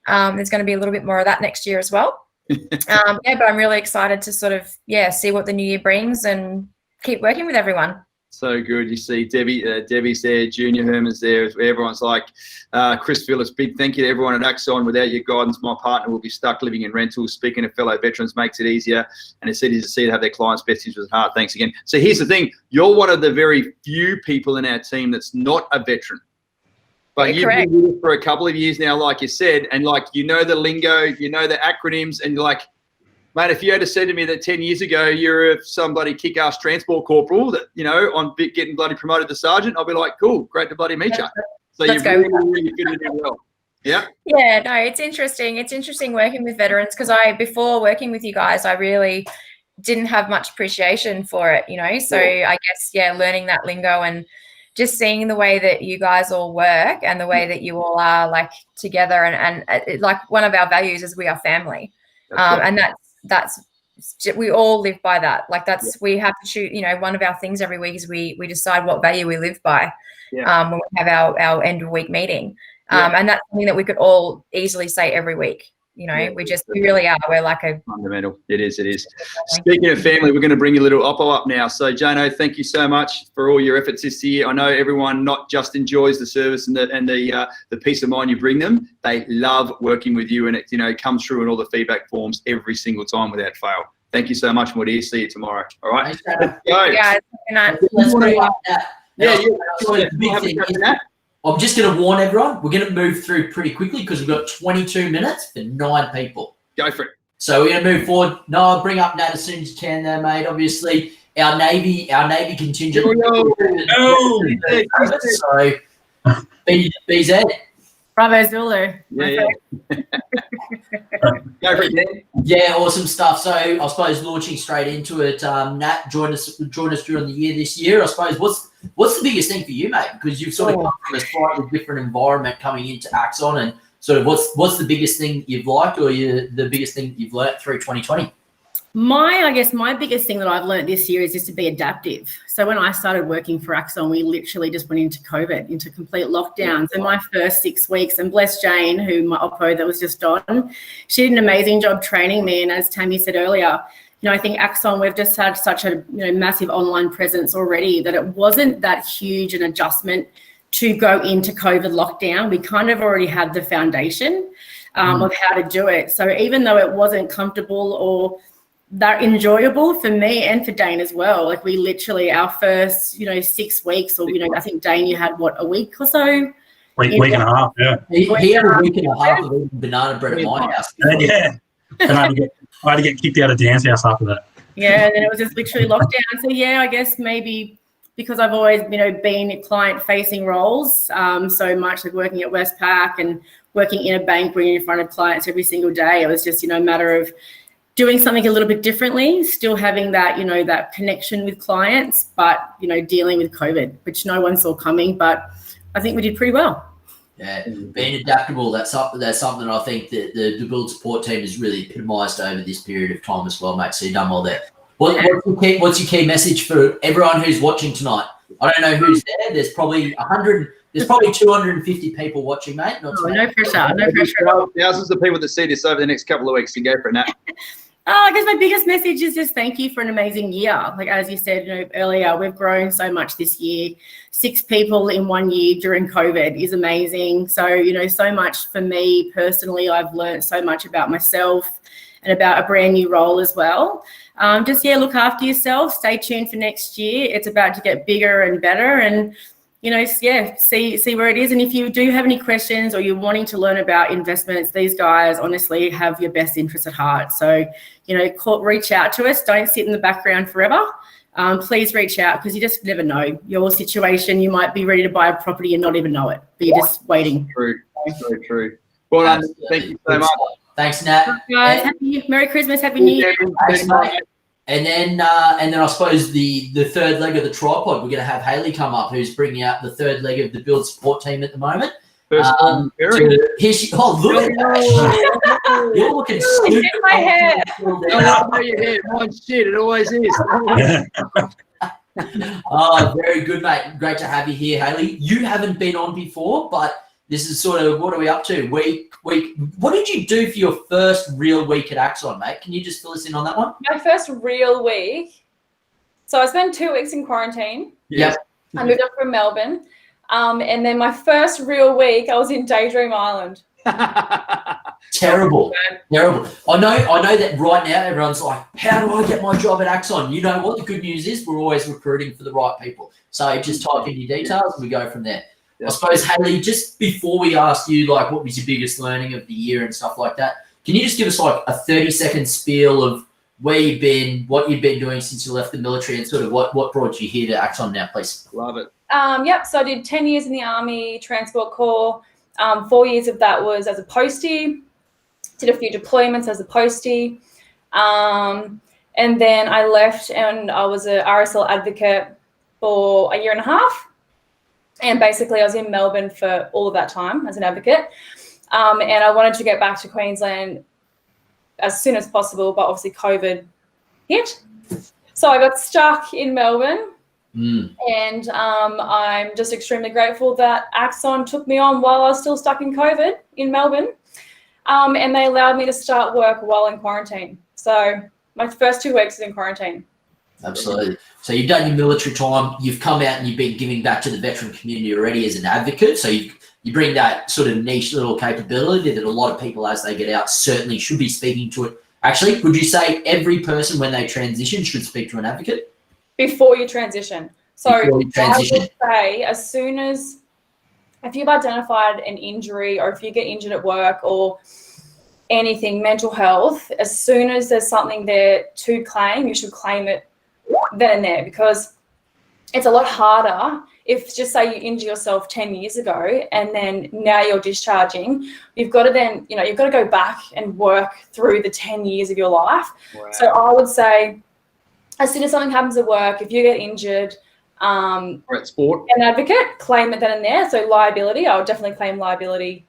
there's going to be a little bit more of that next year as well. But I'm really excited to sort of see what the new year brings and keep working with everyone. So good. You see Debbie's there, Junior Herman's there. Everyone's like, Chris Phillips, big thank you to everyone at Axon. Without your guidance, my partner will be stuck living in rentals. Speaking of fellow veterans makes it easier, and it's easy to see to have their clients' best interests at heart. Thanks again. So here's the thing. You're one of the very few people in our team that's not a veteran. But you've been with us for a couple of years now, like you said, and like the lingo, the acronyms, and like, mate, if you had said to me that 10 years ago you're somebody kick-ass transport corporal that, on getting bloody promoted to sergeant, I'll be like, cool, great to bloody meet you. So you've really fitted in well. Yeah. Yeah, no, it's interesting. It's interesting working with veterans because before working with you guys, I really didn't have much appreciation for it, So I guess, learning that lingo and just seeing the way that you guys all work and the way that you all are like together and like one of our values is we are family. And that's we all live by that. Like we have to choose, one of our things every week is we decide what value we live by when we have our end of week meeting. And that's something that we could all easily say every week. We really are. We're like a fundamental. It is. Speaking of family, we're going to bring a little Oppo up now. So Jono, thank you so much for all your efforts this year. I know everyone not just enjoys the service and the peace of mind you bring them. They love working with you, and it comes through in all the feedback forms every single time without fail. Thank you so much, my dear. See you tomorrow. All right. Let's go. Yeah. Let's bring up that. I'm just going to warn everyone, we're going to move through pretty quickly because we've got 22 minutes for 9 people. Go for it. So we're going to move forward. Noah, bring up Nat as soon as you can there, mate. Obviously, our Navy contingent. So, BZ. Bravo Zulu. Yeah. Go for it, Dan. Yeah, awesome stuff. So I suppose launching straight into it, Nat, join us during the year this year. I suppose what's the biggest thing for you, mate? Because you've sort of come from a slightly different environment coming into Axon, and sort of what's the biggest thing you've liked, or the biggest thing you've learnt through 2020? My biggest thing that I've learned this year is just to be adaptive. So when I started working for Axon, we literally just went into COVID, into complete lockdowns. And my first 6 weeks, and bless Jane, my Oppo that was just on, she did an amazing job training me. And as Tammy said earlier, I think Axon, we've just had such a massive online presence already that it wasn't that huge an adjustment to go into COVID lockdown. We kind of already had the foundation of how to do it. So even though it wasn't comfortable or that enjoyable for me and for Dane as well. Like we literally, our first, 6 weeks, or, I think Dane, you had a week or so? Week and a half, yeah. He had a week and a half of eating banana bread at my house. Yeah. And I had to get kicked out of Dan's house after that. Yeah, and then it was just literally lockdown. So yeah, I guess maybe because I've always, been client-facing roles so much, like working at Westpac and working in a bank, being in front of clients every single day. It was just, a matter of doing something a little bit differently, still having that, that connection with clients, but, dealing with COVID, which no one saw coming, but I think we did pretty well. Yeah, being adaptable, that's something I think that the Build support team has really epitomised over this period of time as well, mate. So you've done well there. What's your key message for everyone who's watching tonight? I don't know who's there. There's probably There's probably 250 people watching, mate. Not Oh, no pressure. No pressure at all. Thousands of people that see this over the next couple of weeks. You go for it, Nat. I guess my biggest message is just thank you for an amazing year. Like, as you said earlier, we've grown so much this year. 6 people in 1 year during COVID is amazing. So, so much for me personally. I've learned so much about myself and about a brand new role as well. Look after yourself. Stay tuned for next year. It's about to get bigger and better, and see where it is. And if you do have any questions or you're wanting to learn about investments, these guys honestly have your best interests at heart. So, reach out to us. Don't sit in the background forever. Please reach out, because you just never know your situation. You might be ready to buy a property and not even know it, but you're just waiting. True. So true. Well done. Thank you so much. Thanks, Nat. Guys, Merry Christmas, Happy New Year. Thanks, mate. And then I suppose the third leg of the tripod, we're going to have Hayley come up, who's bringing out the third leg of the build support team at the moment. First time hearing. Here she, oh, look at that. You're looking stupid. My hair. Your hair. Mine's shit. It always is. Oh, very good, mate. Great to have you here, Hayley. You haven't been on before, but this is sort of, what are we up to? Week. What did you do for your first real week at Axon, mate? Can you just fill us in on that one? My first real week. So I spent 2 weeks in quarantine. Yes. I moved up from Melbourne. And then my first real week, I was in Daydream Island. Terrible. I know that right now everyone's like, how do I get my job at Axon? You know what? The good news is we're always recruiting for the right people. So just type in your details and we go from there. I suppose, Hayley, just before we ask you, like, what was your biggest learning of the year and stuff like that, can you just give us, like, a 30-second spiel of where you've been, what you've been doing since you left the military, and sort of what brought you here to Axon now, please? Love it. So I did 10 years in the Army, Transport Corps. 4 years of that was as a postie. Did a few deployments as a postie. And then I left and I was a RSL advocate for 1.5 years. And basically I was in Melbourne for all of that time as an advocate. And I wanted to get back to Queensland as soon as possible, but obviously COVID hit. So I got stuck in Melbourne. And I'm just extremely grateful that Axon took me on while I was still stuck in COVID in Melbourne. And they allowed me to start work while in quarantine. So my first 2 weeks was in quarantine. Absolutely. So you've done your military time, you've come out and you've been giving back to the veteran community already as an advocate. So you bring that sort of niche little capability that a lot of people as they get out certainly should be speaking to it. Actually, would you say every person when they transition should speak to an advocate? Before you transition. So I would say as soon as, if you've identified an injury or if you get injured at work or anything, mental health, as soon as there's something there to claim, you should claim it then and there, because it's a lot harder if, just say, you injure yourself 10 years ago and then now you're discharging. You've got to then, you've got to go back and work through the 10 years of your life. Wow. So I would say as soon as something happens at work, if you get injured, sport, an advocate, claim it then and there. So liability, I would definitely claim liability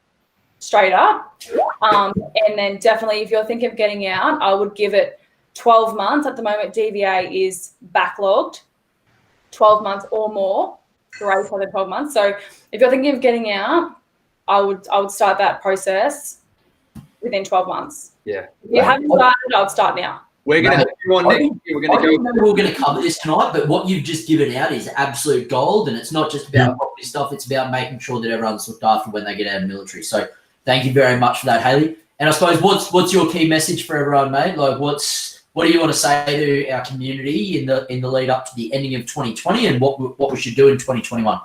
straight up. And then definitely if you're thinking of getting out, I would give it 12 months. At the moment, DVA is backlogged, 12 months or more, greater than 12 months. So if you're thinking of getting out, I would start that process within 12 months. Yeah. If you haven't started, I would start now. We're going to have you on next year. We're going to cover this tonight, but what you've just given out is absolute gold, and it's not just about property stuff. It's about making sure that everyone's looked after when they get out of the military. So thank you very much for that, Hayley. And I suppose what's your key message for everyone, mate? Like, what do you want to say to our community in the lead up to the ending of 2020, and what we should do in 2021?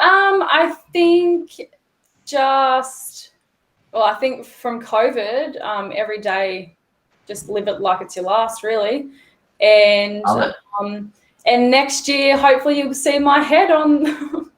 I think I think from COVID, every day, just live it like it's your last, really. And next year, hopefully, you'll see my head on the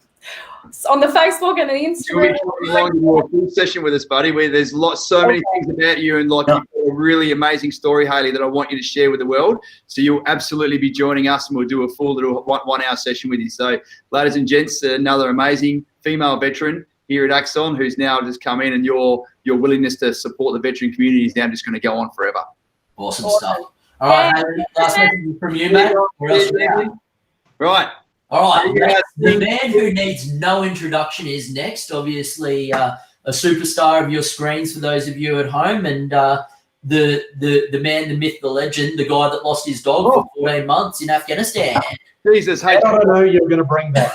Facebook and the Instagram. You'll be a full session with us, buddy. Where there's so many things about you, and you've got a really amazing story, Hayley, that I want you to share with the world. So you'll absolutely be joining us, and we'll do a full little 1 hour session with you. So, ladies and gents, another amazing female veteran here at Axon, who's now just come in, and your willingness to support the veteran community is now just going to go on forever. Awesome stuff. All right, Hayley, last message from you, mate. Right. All right, Yeah. the man who needs no introduction is next. Obviously, a superstar of your screens for those of you at home, and the man, the myth, the legend, the guy that lost his dog for 14 months in Afghanistan. Jesus, hey, I don't know you're going to bring that.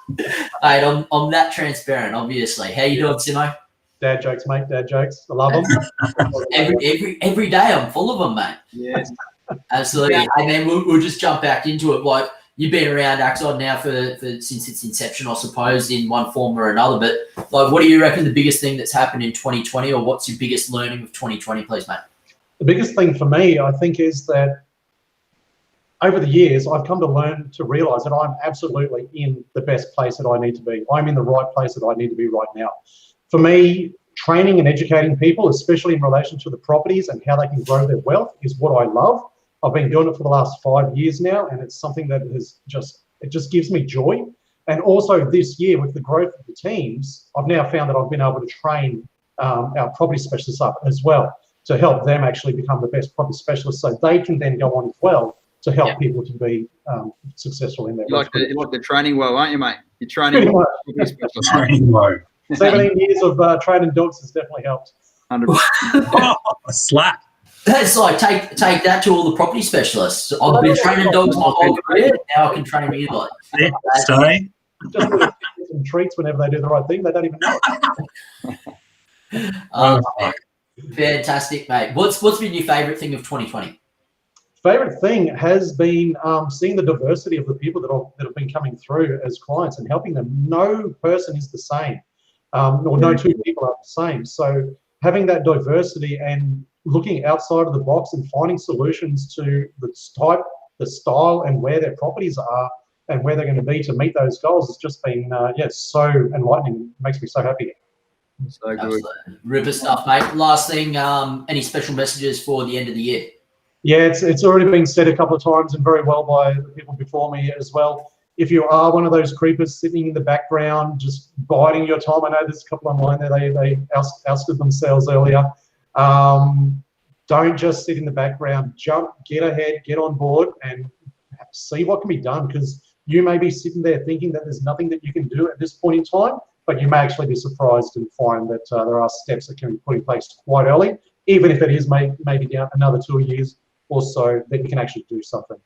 Mate, I'm that transparent, obviously. How you doing, Simo? Dad jokes, mate. Dad jokes. I love them. Every day I'm full of them, mate. yes. Absolutely. Yeah. And then we'll just jump back into it. Like, you've been around Axon now for since its inception, I suppose, in one form or another. But like, what do you reckon the biggest thing that's happened in 2020, or what's your biggest learning of 2020, please, mate? The biggest thing for me, I think, is that over the years, I've come to learn to realise that I'm absolutely in the best place that I need to be. I'm in the right place that I need to be right now. For me, training and educating people, especially in relation to the properties and how they can grow their wealth, is what I love. I've been doing it for the last 5 years now, and it's something that just gives me joy. And also this year, with the growth of the teams, I've now found that I've been able to train our property specialists up as well to help them actually become the best property specialists, so they can then go on as well to help people to be successful in their You like the training well, aren't you, mate? You're training well. Training low. 17 years of training dogs has definitely helped. 100%. Oh, a slap. That's like, take that to all the property specialists. I've been training dogs my whole career. Now I can train you. Like, Yeah, stay. Just give them some treats whenever they do the right thing. They don't even know it. Fantastic, mate. What's been your favourite thing of 2020? Favorite thing has been seeing the diversity of the people that have been coming through as clients and helping them. No person is the same, or no two people are the same. So having that diversity and looking outside of the box and finding solutions to the type, the style, and where their properties are and where they're going to be to meet those goals has just been, so enlightening. It makes me so happy. So good. Absolutely. Ripper stuff, mate. Last thing, any special messages for the end of the year? Yeah, it's already been said a couple of times and very well by the people before me as well. If you are one of those creepers sitting in the background, just biding your time, I know there's a couple online there, they ousted themselves earlier. Don't just sit in the background. Jump, get ahead, get on board, and see what can be done, because you may be sitting there thinking that there's nothing that you can do at this point in time, but you may actually be surprised and find that there are steps that can be put in place quite early, even if it is maybe down another 2 years or so, that you can actually do something.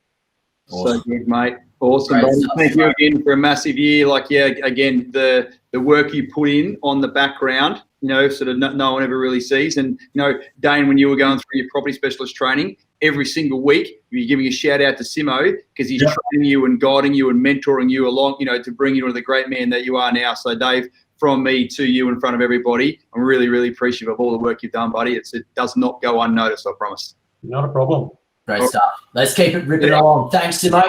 Awesome. So good, mate. Awesome. Great stuff, Thank you again for a massive year. Again, the work you put in on the background, sort of no one ever really sees. And, Dane, when you were going through your property specialist training, every single week, you're giving a shout out to Simo, because he's training you and guiding you and mentoring you along, to bring you to the great man that you are now. So, Dave, from me to you in front of everybody, I'm really, really appreciative of all the work you've done, buddy. It does not go unnoticed, I promise. Not a problem. Great stuff. Let's keep it ripping along. Thanks, Simo.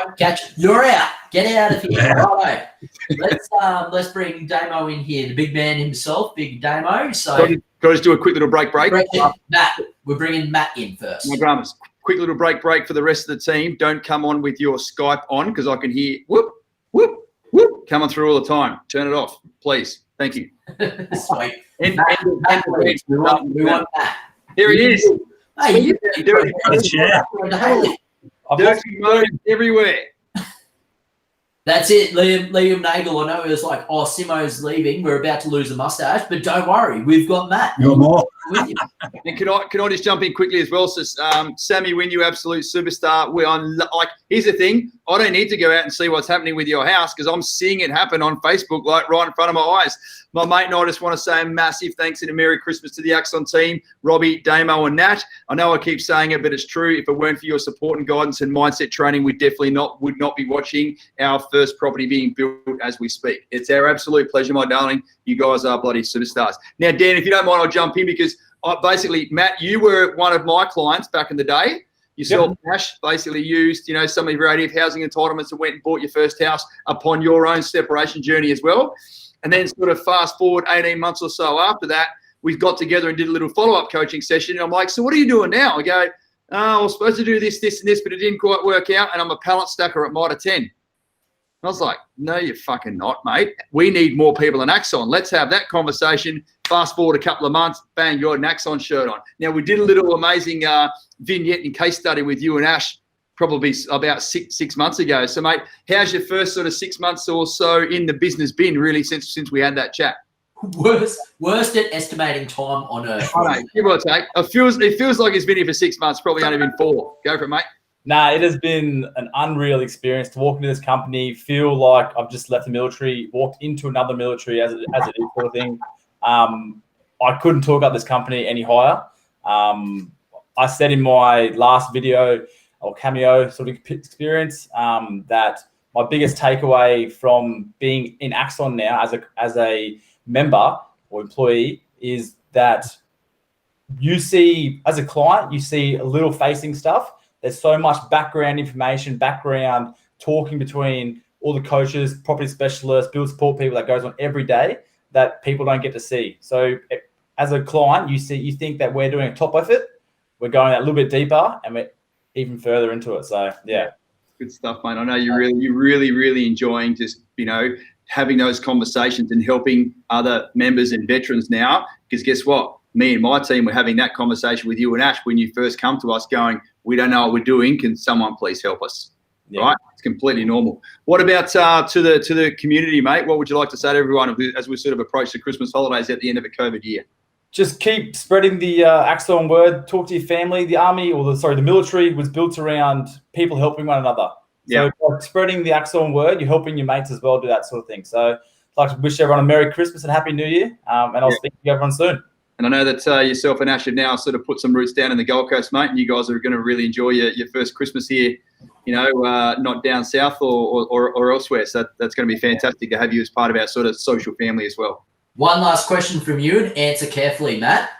You're out. Get out of here. Righto. Let's bring Damo in here, the big man himself, Big Damo. So, got to just do a quick little break. Matt, we're bringing Matt in first. No dramas. Quick little break for the rest of the team. Don't come on with your Skype on, because I can hear whoop, whoop, whoop coming through all the time. Turn it off, please. Thank you. Sweet. We want Matt. Here he is. Hey, you Dirty mode everywhere. That's it, Liam Nagel. I know it was like, Simo's leaving. We're about to lose a mustache, but don't worry, we've got Matt. You're more. With you. And can I just jump in quickly as well? So, Sammy Wynn, you absolute superstar. Here's the thing. I don't need to go out and see what's happening with your house, because I'm seeing it happen on Facebook, like right in front of my eyes. My mate and I just want to say a massive thanks and a Merry Christmas to the Axon team, Robbie, Damo, and Nat. I know I keep saying it, but it's true. If it weren't for your support and guidance and mindset training, we definitely would not be watching our first property being built as we speak. It's our absolute pleasure, my darling. You guys are bloody superstars. Now, Dan, if you don't mind, I'll jump in, because basically, Matt, you were one of my clients back in the day. Yourself, Ash, basically used, some of your variety of housing entitlements and went and bought your first house upon your own separation journey as well. And then sort of fast forward 18 months or so after that, we got together and did a little follow-up coaching session. And I'm like, so what are you doing now? I go, I was supposed to do this, this, and this, but it didn't quite work out. And I'm a pallet stacker at Mitre 10. I was like, no, you're fucking not, mate. We need more people in Axon. Let's have that conversation. Fast forward a couple of months, bang, you got an Axon shirt on. Now, we did a little amazing vignette and case study with you and Ash probably about six months ago. So, mate, how's your first sort of 6 months or so in the business been, really, since we had that chat? Worst at estimating time on earth. I know, give or take. It feels like it's been here for 6 months, probably only been 4. Go for it, mate. Nah, it has been an unreal experience to walk into this company, feel like I've just left the military, walked into another military as it is sort of thing. I couldn't talk up this company any higher. I said in my last video or cameo sort of experience that my biggest takeaway from being in Axon now as a member or employee is that you see, as a client, you see a little facing stuff. There's so much background information, talking between all the coaches, property specialists, build support people that goes on every day that people don't get to see. So as a client, you think that we're doing a top effort. We're going a little bit deeper and we're even further into it. So, yeah. Good stuff, mate. I know you're really enjoying just, having those conversations and helping other members and veterans now, because guess what? Me and my team were having that conversation with you and Ash when you first come to us going, we don't know what we're doing. Can someone please help us? Yeah. Right? It's completely normal. What about to the community, mate? What would you like to say to everyone as we sort of approach the Christmas holidays at the end of a COVID year? Just keep spreading the Axon word. Talk to your family. The army, the military was built around people helping one another. Yeah. So spreading the Axon word, you're helping your mates as well do that sort of thing. So I'd like to wish everyone a Merry Christmas and Happy New Year. And I'll speak to you everyone soon. And I know that yourself and Ash have now sort of put some roots down in the Gold Coast, mate, and you guys are going to really enjoy your first Christmas here, not down south or elsewhere. So that's going to be fantastic to have you as part of our sort of social family as well. One last question from you, and answer carefully, Matt.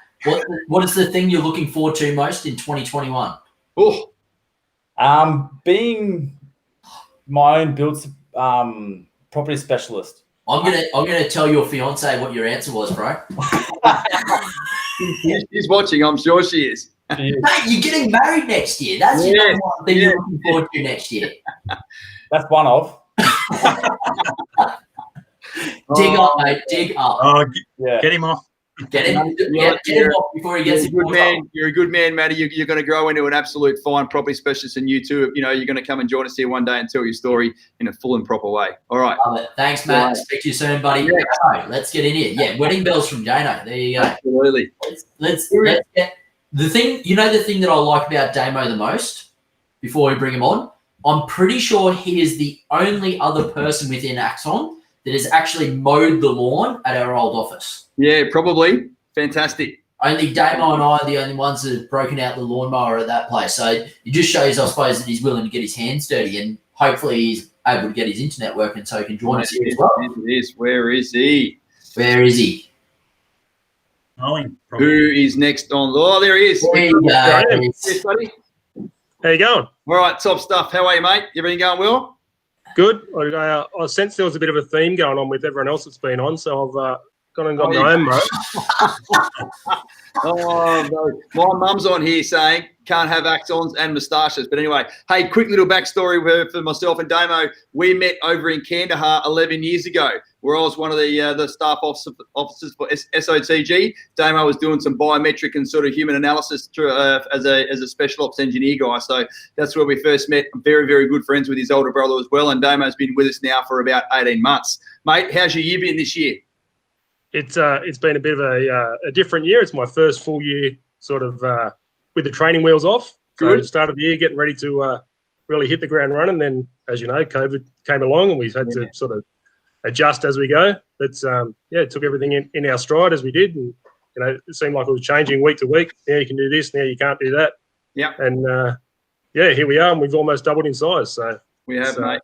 What is the thing you're looking forward to most in 2021? Oh, being my own build property specialist. I'm gonna tell your fiance what your answer was, bro. She's watching. I'm sure she is. Mate, you're getting married next year. That's your number one thing you're looking forward to next year. That's one of. Dig up, mate. Dig up. Oh, yeah. Get him off. Get him off before he gets good man. You're a good man, Matty. You're going to grow into an absolute fine property specialist, and you too. You're going to come and join us here one day and tell your story in a full and proper way. All right. Love it. Thanks, Matt. Right. Speak to you soon, buddy. Yeah. Right, let's get in here. Yeah, wedding bells from Damo. There you go. Absolutely. Let's get the thing. The thing that I like about Damo the most. Before we bring him on, I'm pretty sure he is the only other person within Axon that has actually mowed the lawn at our old office. Yeah, probably. Fantastic. Only Damo and I are the only ones that have broken out the lawnmower at that place. So it just shows, I suppose, that he's willing to get his hands dirty, and hopefully he's able to get his internet working so he can join us here as well. It is. Where is he? Where is he? Who is next on? Oh, there he is. There you go. Yes, buddy. How you going? All right, top stuff. How are you, mate? Everything going well? Good. I sensed there was a bit of a theme going on with everyone else that's been on, so I've gone and got my own, bro. Oh, no. My mum's on here saying can't have axons and moustaches. But anyway, hey, quick little backstory for myself and Damo. We met over in Kandahar 11 years ago, where I was one of the staff officers for SOTG. Damo was doing some biometric and sort of human analysis as a special ops engineer guy. So that's where we first met. I'm very, very good friends with his older brother as well. And Damo's been with us now for about 18 months. Mate, how's your year been this year? It's been a bit of a different year. It's my first full year sort of with the training wheels off. Good. So start of the year, getting ready to really hit the ground running. Then, as you know, COVID came along and we had to sort of adjust as we go. But it took everything in our stride as we did. And, it seemed like it was changing week to week. Now you can do this, now you can't do that. Yeah. And, here we are, and we've almost doubled in size. So we have, mate.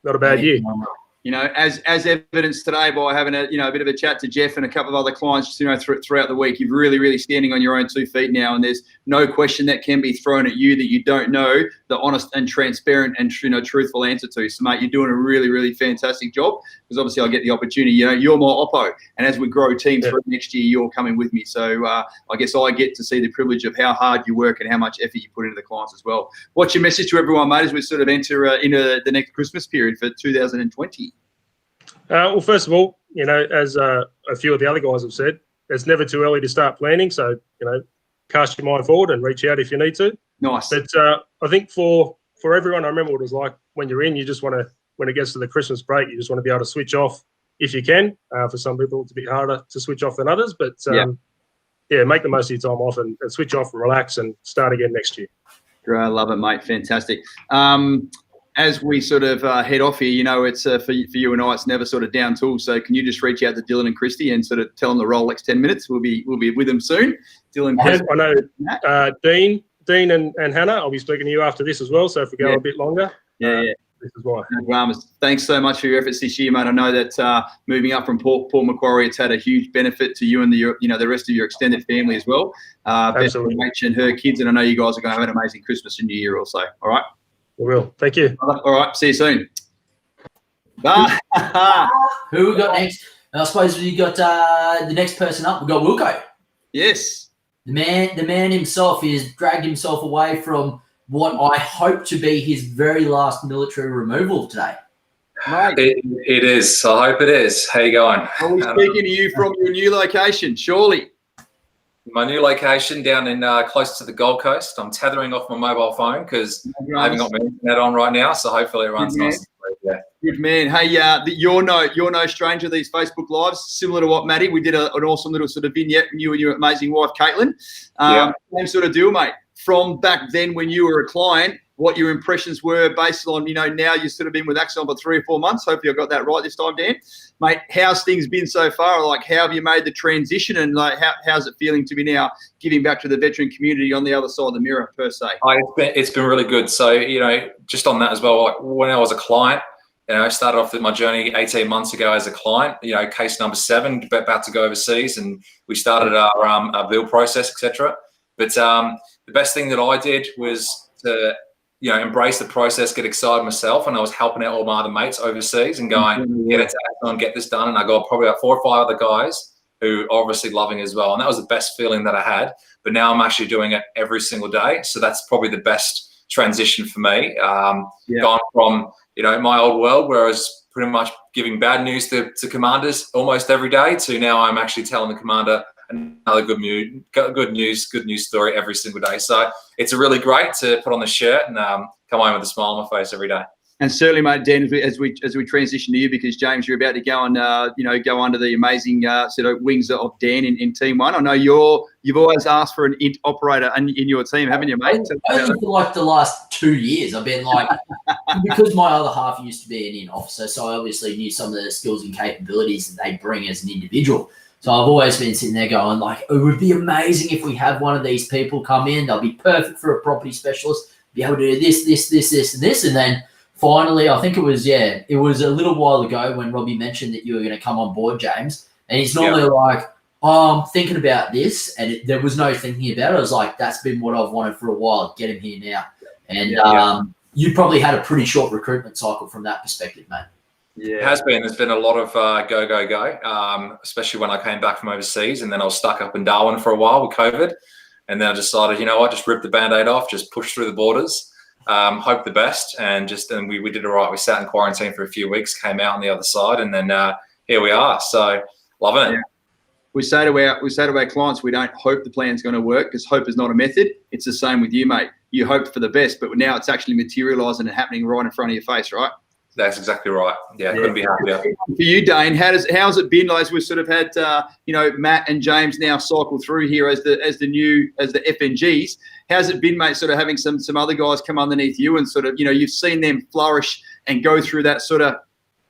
Not a bad year. As evidenced today by having a bit of a chat to Jeff and a couple of other clients, throughout the week, you're really, really standing on your own 2 feet now, and there's no question that can be thrown at you that you don't know the honest and transparent and truthful answer to. So, mate, you're doing a really, really fantastic job, because obviously I get the opportunity. You're my oppo, and as we grow teams through next year, you're coming with me. So I guess I get to see the privilege of how hard you work and how much effort you put into the clients as well. What's your message to everyone, mate, as we sort of enter into the next Christmas period for 2020? Well, first of all, as a few of the other guys have said, it's never too early to start planning. So, cast your mind forward and reach out if you need to. Nice. But I think for for everyone, I remember what it was like when you're in. You just want to, when it gets to the Christmas break, you just want to be able to switch off if you can. For some people, it's a bit harder to switch off than others, but make the most of your time off and switch off and relax and start again next year. Great, I love it, mate. Fantastic. As we sort of head off here, you know, it's for you and I, it's never sort of down tools. So can you just reach out to Dylan and Christy and sort of tell them the Rolex 10 minutes? We'll be with them soon. Dylan, I know Dean and Hannah. I'll be speaking to you after this as well. So if we go a bit longer, this is why. No dramas. Thanks so much for your efforts this year, mate. I know that moving up from Paul Macquarie, it's had a huge benefit to you and the rest of your extended family as well. Absolutely. Beth and her kids, and I know you guys are going to have an amazing Christmas and New Year also. All right. We will. Thank you. All right. See you soon. Bye. Who we got next? I suppose we got the next person up. We got Wilco. Yes. The man himself has dragged himself away from what I hope to be his very last military removal today. Mate. It is. I hope it is. How you going? Are we speaking to you from your new location, surely? My new location down in close to the Gold Coast. I'm tethering off my mobile phone because I haven't got my internet on right now, so hopefully it runs nice. Yeah. Good man. Hey, you're no stranger to these Facebook Lives, similar to what Maddie. We did an awesome little sort of vignette from you and your amazing wife, Caitlin. Same sort of deal, mate. From back then when you were a client, what your impressions were based on, you know, now you've sort of been with Axon for 3 or 4 months. Hopefully I got that right this time, Dan. Mate, how's things been so far? Like, how have you made the transition, and like, how's it feeling to be now giving back to the veteran community on the other side of the mirror, per se? It's been really good. So, you know, just on that as well, like when I was a client, you know, I started off with my journey 18 months ago as a client, you know, case number 7, about to go overseas, and we started our bill process, etc. But the best thing that I did was to, you know, embrace the process, get excited myself, and I was helping out all my other mates overseas and going, get it to Axon, get this done. And I got probably about 4 or 5 other guys who are obviously loving it as well. And that was the best feeling that I had. But now I'm actually doing it every single day. So that's probably the best transition for me. Gone from, you know, my old world where I was pretty much giving bad news to commanders almost every day, to now I'm actually telling the commander another good news story every single day. So it's really great to put on the shirt and come home with a smile on my face every day. And certainly, mate, Dan, as we transition to you, because James, you're about to go and go under the amazing sort of wings of Dan in Team 1. I know you've always asked for an int operator in your team, haven't you, mate? Only for like the last 2 years, I've been like, because my other half used to be an int officer, so I obviously knew some of the skills and capabilities that they bring as an individual. So I've always been sitting there going, like, it would be amazing if we had one of these people come in. They'll be perfect for a property specialist, be able to do this, and this. And then finally, I think it was a little while ago when Robbie mentioned that you were going to come on board, James. And he's normally like, oh, I'm thinking about this. And there was no thinking about it. I was like, that's been what I've wanted for a while. Get him here now. And you probably had a pretty short recruitment cycle from that perspective, mate. Yeah, it has been. There's been a lot of go, especially when I came back from overseas, and then I was stuck up in Darwin for a while with COVID. And then I decided, you know what, just rip the Band-Aid off, just push through the borders, hope the best. And we did all right. We sat in quarantine for a few weeks, came out on the other side, and then here we are. So loving it. Yeah. We say to our clients, we don't hope the plan's going to work, because hope is not a method. It's the same with you, mate. You hoped for the best, but now it's actually materialising and happening right in front of your face, right? That's exactly right. Yeah, couldn't be happier. For you, Dane, how's it been? As we've sort of had, Matt and James now cycle through here as the FNGs. How's it been, mate? Sort of having some other guys come underneath you, and sort of, you know, you've seen them flourish and go through that sort of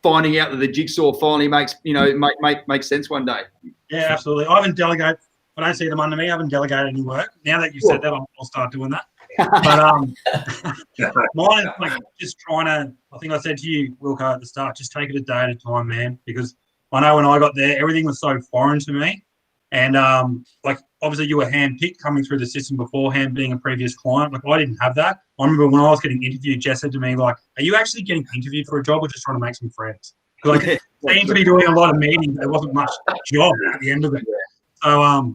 finding out that the jigsaw finally makes sense one day. Yeah, absolutely. I haven't delegated. I don't see them under me. I haven't delegated any work. Now that you said that, I'll start doing that. But mine is like just trying to, I think I said to you, Wilco, at the start, just take it a day at a time, man, because I know when I got there, everything was so foreign to me. And like, obviously you were handpicked coming through the system beforehand, being a previous client. Like, I didn't have that. I remember when I was getting interviewed, Jess said to me, like, are you actually getting interviewed for a job or just trying to make some friends? Like, seemed to be doing a lot of meetings. There wasn't much job at the end of it. So, I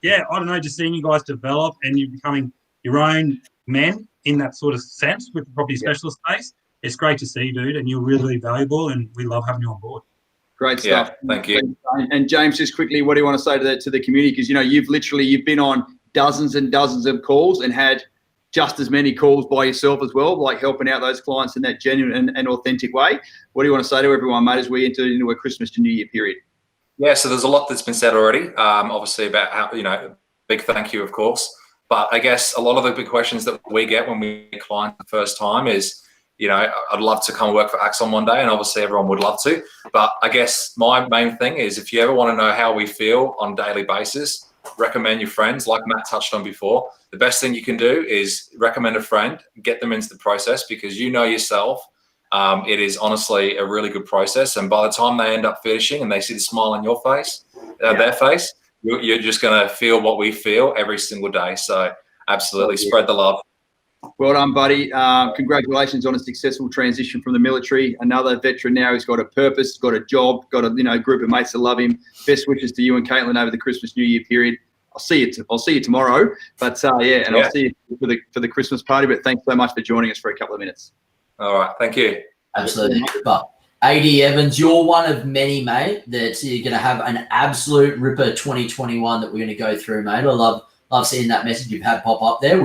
don't know, just seeing you guys develop and you becoming your own men in that sort of sense with the property specialist space. It's great to see, dude, and you're really valuable, and we love having you on board. Great stuff. Yeah, thank you. And James, just quickly, what do you want to say to the community? Because, you know, you've been on dozens and dozens of calls and had just as many calls by yourself as well, like helping out those clients in that genuine and authentic way. What do you want to say to everyone, mate, as we enter into a Christmas to New Year period? Yeah, so there's a lot that's been said already, obviously about how, big thank you, of course. But I guess a lot of the big questions that we get when we meet clients the first time is, I'd love to come work for Axon one day, and obviously everyone would love to. But I guess my main thing is, if you ever want to know how we feel on a daily basis, recommend your friends, like Matt touched on before. The best thing you can do is recommend a friend, get them into the process, because yourself, it is honestly a really good process. And by the time they end up finishing and they see the smile on your face, their face, you're just going to feel what we feel every single day. So absolutely spread the love. Well done, buddy. Congratulations on a successful transition from the military. Another veteran now who's got a purpose, got a job, got a group of mates that love him. Best wishes to you and Caitlin over the Christmas New Year period. I'll see you tomorrow. But I'll see you for the Christmas party. But thanks so much for joining us for a couple of minutes. All right, thank you. Absolutely. But AD Evans, you're one of many, mate, that you're going to have an absolute ripper 2021 that we're going to go through, mate. I love seeing that message you've had pop up there.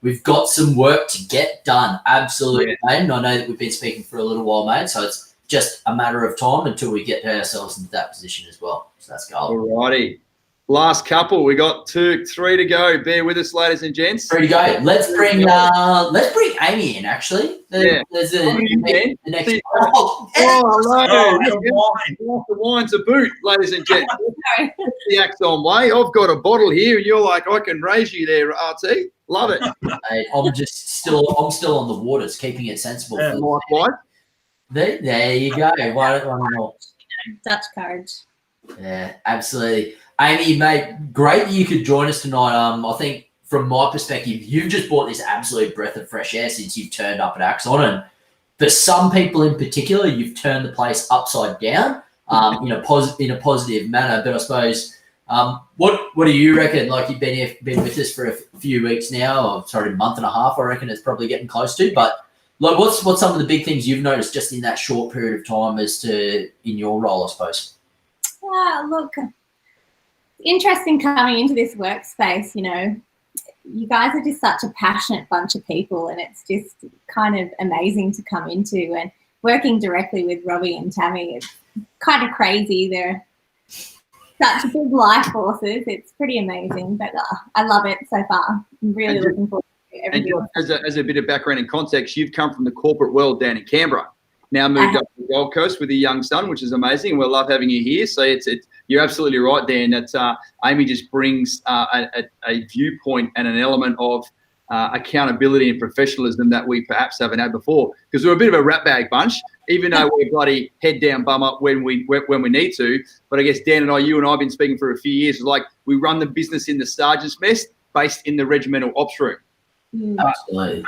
We've got some work to get done. Absolutely, mate. And I know that we've been speaking for a little while, mate. So it's just a matter of time until we get ourselves into that position as well. So that's goal. All righty. Last couple. We got 3 to go. Bear with us, ladies and gents. 3 to go. Let's bring Amy in, actually. There's the next hello. The wine to boot, ladies and gents. The Axon way. I've got a bottle here, and you're like, I can raise you there, RT. Love it. Hey, I'm still on the waters, keeping it sensible. Likewise. There you go. One more. Dutch courage. Yeah, absolutely. Amy, mate, great that you could join us tonight. I think from my perspective, you've just brought this absolute breath of fresh air since you've turned up at Axon. And for some people in particular, you've turned the place upside down in a positive manner. But I suppose, what do you reckon? Like, you've been with us for a few weeks now, or sorry, a month and a half, I reckon it's probably getting close to. But like, what's some of the big things you've noticed just in that short period of time as to in your role, I suppose? Look, interesting coming into this workspace. You guys are just such a passionate bunch of people, and it's just kind of amazing to come into. And working directly with Robbie and Tammy, it's kind of crazy. They're such big life forces. It's pretty amazing, but I love it so far. I'm really looking forward to everything. As a bit of background and context, you've come from the corporate world down in Canberra. Now moved up to the Gold Coast with a young son, which is amazing. We'll love having you here. So you're absolutely right, Dan, that Amy just brings a viewpoint and an element of accountability and professionalism that we perhaps haven't had before. Because we're a bit of a rat bag bunch, even though we're bloody head down, bum up when we need to. But I guess Dan and you and I have been speaking for a few years. It's like we run the business in the sergeant's mess based in the regimental ops room. Absolutely.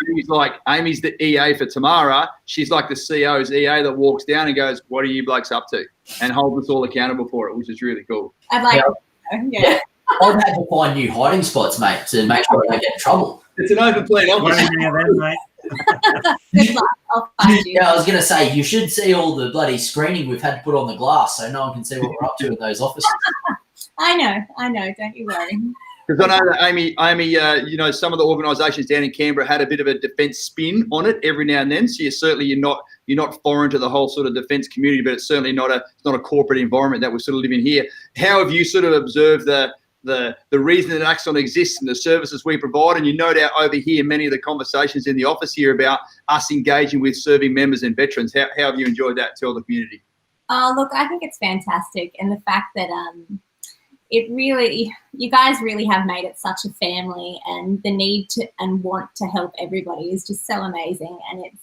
Amy's the EA for Tamara. She's like the CO's EA that walks down and goes, "What are you blokes up to?" and holds us all accountable for it, which is really cool. I'd like I'd have to find new hiding spots, mate, to make sure I don't get in trouble. It's an open plan office. Good luck. I'll find you. Yeah, I was going to say, you should see all the bloody screening we've had to put on the glass so no one can see what we're up to in those offices. I know. Don't you worry. Because I know that Amy, some of the organisations down in Canberra had a bit of a defence spin on it every now and then. So you're not foreign to the whole sort of defence community, but it's certainly not a corporate environment that we sort of live in here. How have you sort of observed the reason that Axon exists and the services we provide? And you no doubt overhear many of the conversations in the office here about us engaging with serving members and veterans. How have you enjoyed that? Tell the community. Look, I think it's fantastic, and the fact that you guys really have made it such a family, and the need to and want to help everybody is just so amazing, and it's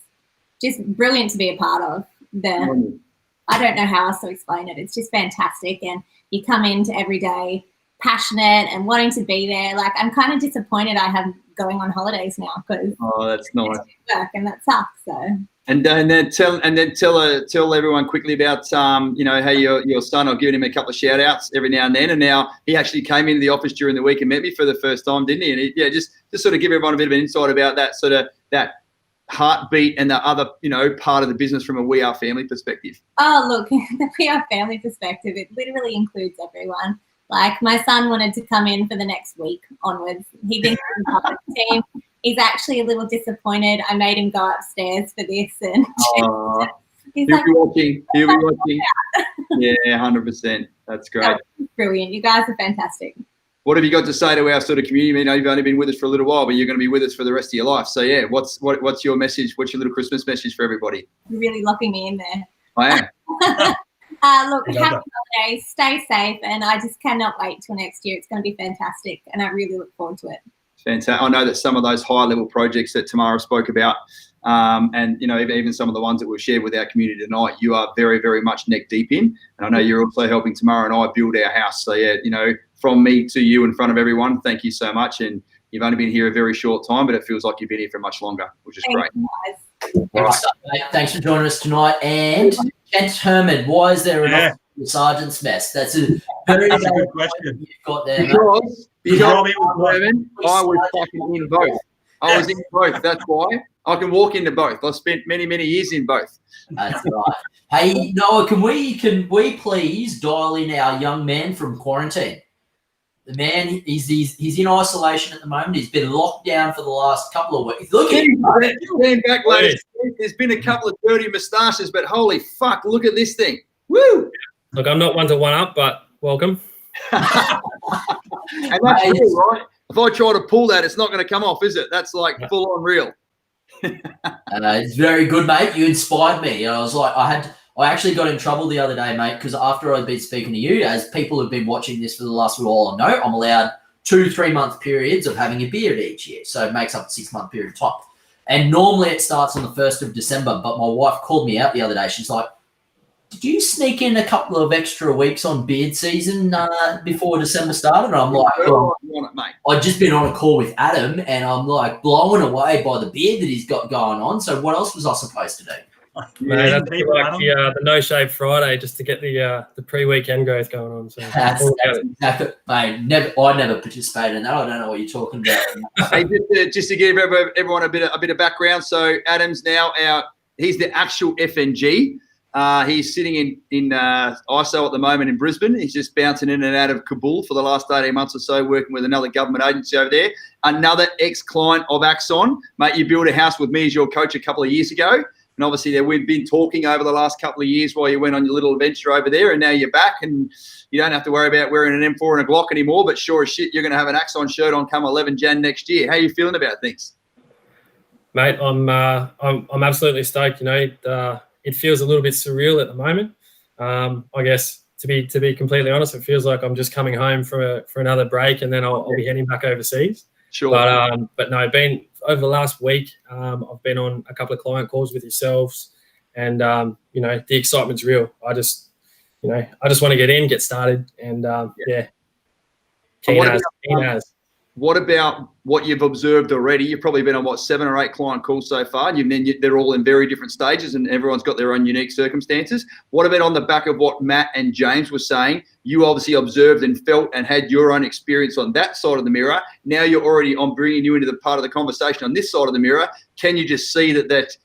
just brilliant to be a part of. I don't know how else to explain it. It's just fantastic, and you come into every day passionate and wanting to be there. Like, I'm kind of disappointed I have going on holidays now because that's nice work, and that sucks. So. And then tell everyone quickly about how your son. I've given him a couple of shout outs every now and then, and now he actually came into the office during the week and met me for the first time, didn't he? And just sort of give everyone a bit of an insight about that sort of that heartbeat and the other part of the business from a We Are Family perspective. Look, the We Are Family perspective, it literally includes everyone. Like, my son wanted to come in for the next week onwards. He'd been part of the team. he's actually a little disappointed. I made him go upstairs for this, and he's He'll like, be watching. He'll be watching. Yeah, 100%. That's great. "That was brilliant. You guys are fantastic." What have you got to say to our sort of community? I know you've only been with us for a little while, but you're going to be with us for the rest of your life. So yeah, what's your message? What's your little Christmas message for everybody? You're really locking me in there. I am. Look, happy holidays, stay safe, and I just cannot wait till next year. It's going to be fantastic, and I really look forward to it. Fantastic. I know that some of those high-level projects that Tamara spoke about, and even some of the ones that we've shared with our community tonight, you are very, very much neck deep in. And I know you're also helping Tamara and I build our house. So yeah, from me to you in front of everyone, thank you so much. And you've only been here a very short time, but it feels like you've been here for much longer, which is great. Right. Thanks for joining us tonight. And Kent Herman, why is there enough sergeant's mess? That's a very good question. You've got there, because Herman, I was fucking in both. I was in both. That's why I can walk into both. I've spent many, many years in both. That's right. Hey, Noah, can we please dial in our young man from quarantine? The man, he's in isolation at the moment. He's been locked down for the last couple of weeks. Look at him. Stand back, ladies. There's been a couple of dirty moustaches, but holy fuck, look at this thing. Woo! Look, I'm not one to one up, but welcome. And that's real, right? If I try to pull that, it's not going to come off, is it? That's like full on real. It's very good, mate. You inspired me. I was like, I actually got in trouble the other day, mate, because after I'd been speaking to you, as people have been watching this for the last while, I know I'm allowed 2-3 month periods of having a beard each year. So it makes up a 6 month period of time. And normally it starts on the 1st of December, but my wife called me out the other day. She's like, did you sneak in a couple of extra weeks on beard season before December started? And I'm like, well, I'd just been on a call with Adam, and I'm like blown away by the beard that he's got going on. So what else was I supposed to do? Mate, that's like the No Shave Friday just to get the pre-weekend growth going on. So that's exactly, mate. I never participated in that. I don't know what you're talking about. Hey, just to give everyone a bit of background. So Adam's now he's the actual FNG. He's sitting in ISO at the moment in Brisbane. He's just bouncing in and out of Kabul for the last 18 months or so, working with another government agency over there. Another ex-client of Axon. Mate, you built a house with me as your coach a couple of years ago. And obviously we've been talking over the last couple of years while you went on your little adventure over there, and now you're back and you don't have to worry about wearing an M4 and a Glock anymore, but sure as shit, you're going to have an Axon shirt on come 11 Jan next year. How are you feeling about things? Mate, I'm absolutely stoked. It feels a little bit surreal at the moment. I guess to be completely honest, it feels like I'm just coming home for another break, and then I'll be heading back overseas. Sure. But no, over the last week, I've been on a couple of client calls with yourselves, and the excitement's real. I just want to get started, and keen as. What about what you've observed already? You've probably been on 7 or 8 client calls so far, and they're all in very different stages, and everyone's got their own unique circumstances. What about on the back of what Matt and James were saying? You obviously observed and felt and had your own experience on that side of the mirror. Now you're already on bringing you into the part of the conversation on this side of the mirror. Can you just see that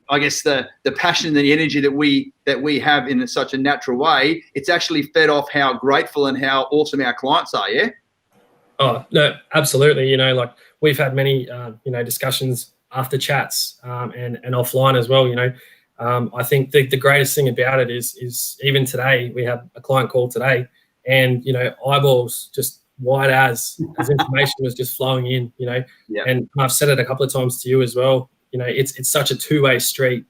I guess the passion and the energy that we have in such a natural way, it's actually fed off how grateful and how awesome our clients are, yeah? Oh, no, absolutely. We've had many, discussions after chats and offline as well. I think the greatest thing about it is even today, we had a client call today, and, eyeballs just wide as information was just flowing in, and I've said it a couple of times to you as well. It's such a two-way street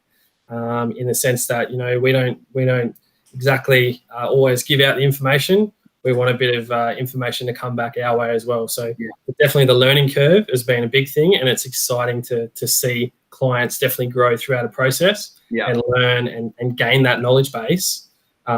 in the sense that, we don't exactly always give out the information. We want a bit of information to come back our way as well. So definitely the learning curve has been a big thing, and it's exciting to see clients definitely grow throughout a process and learn and gain that knowledge base.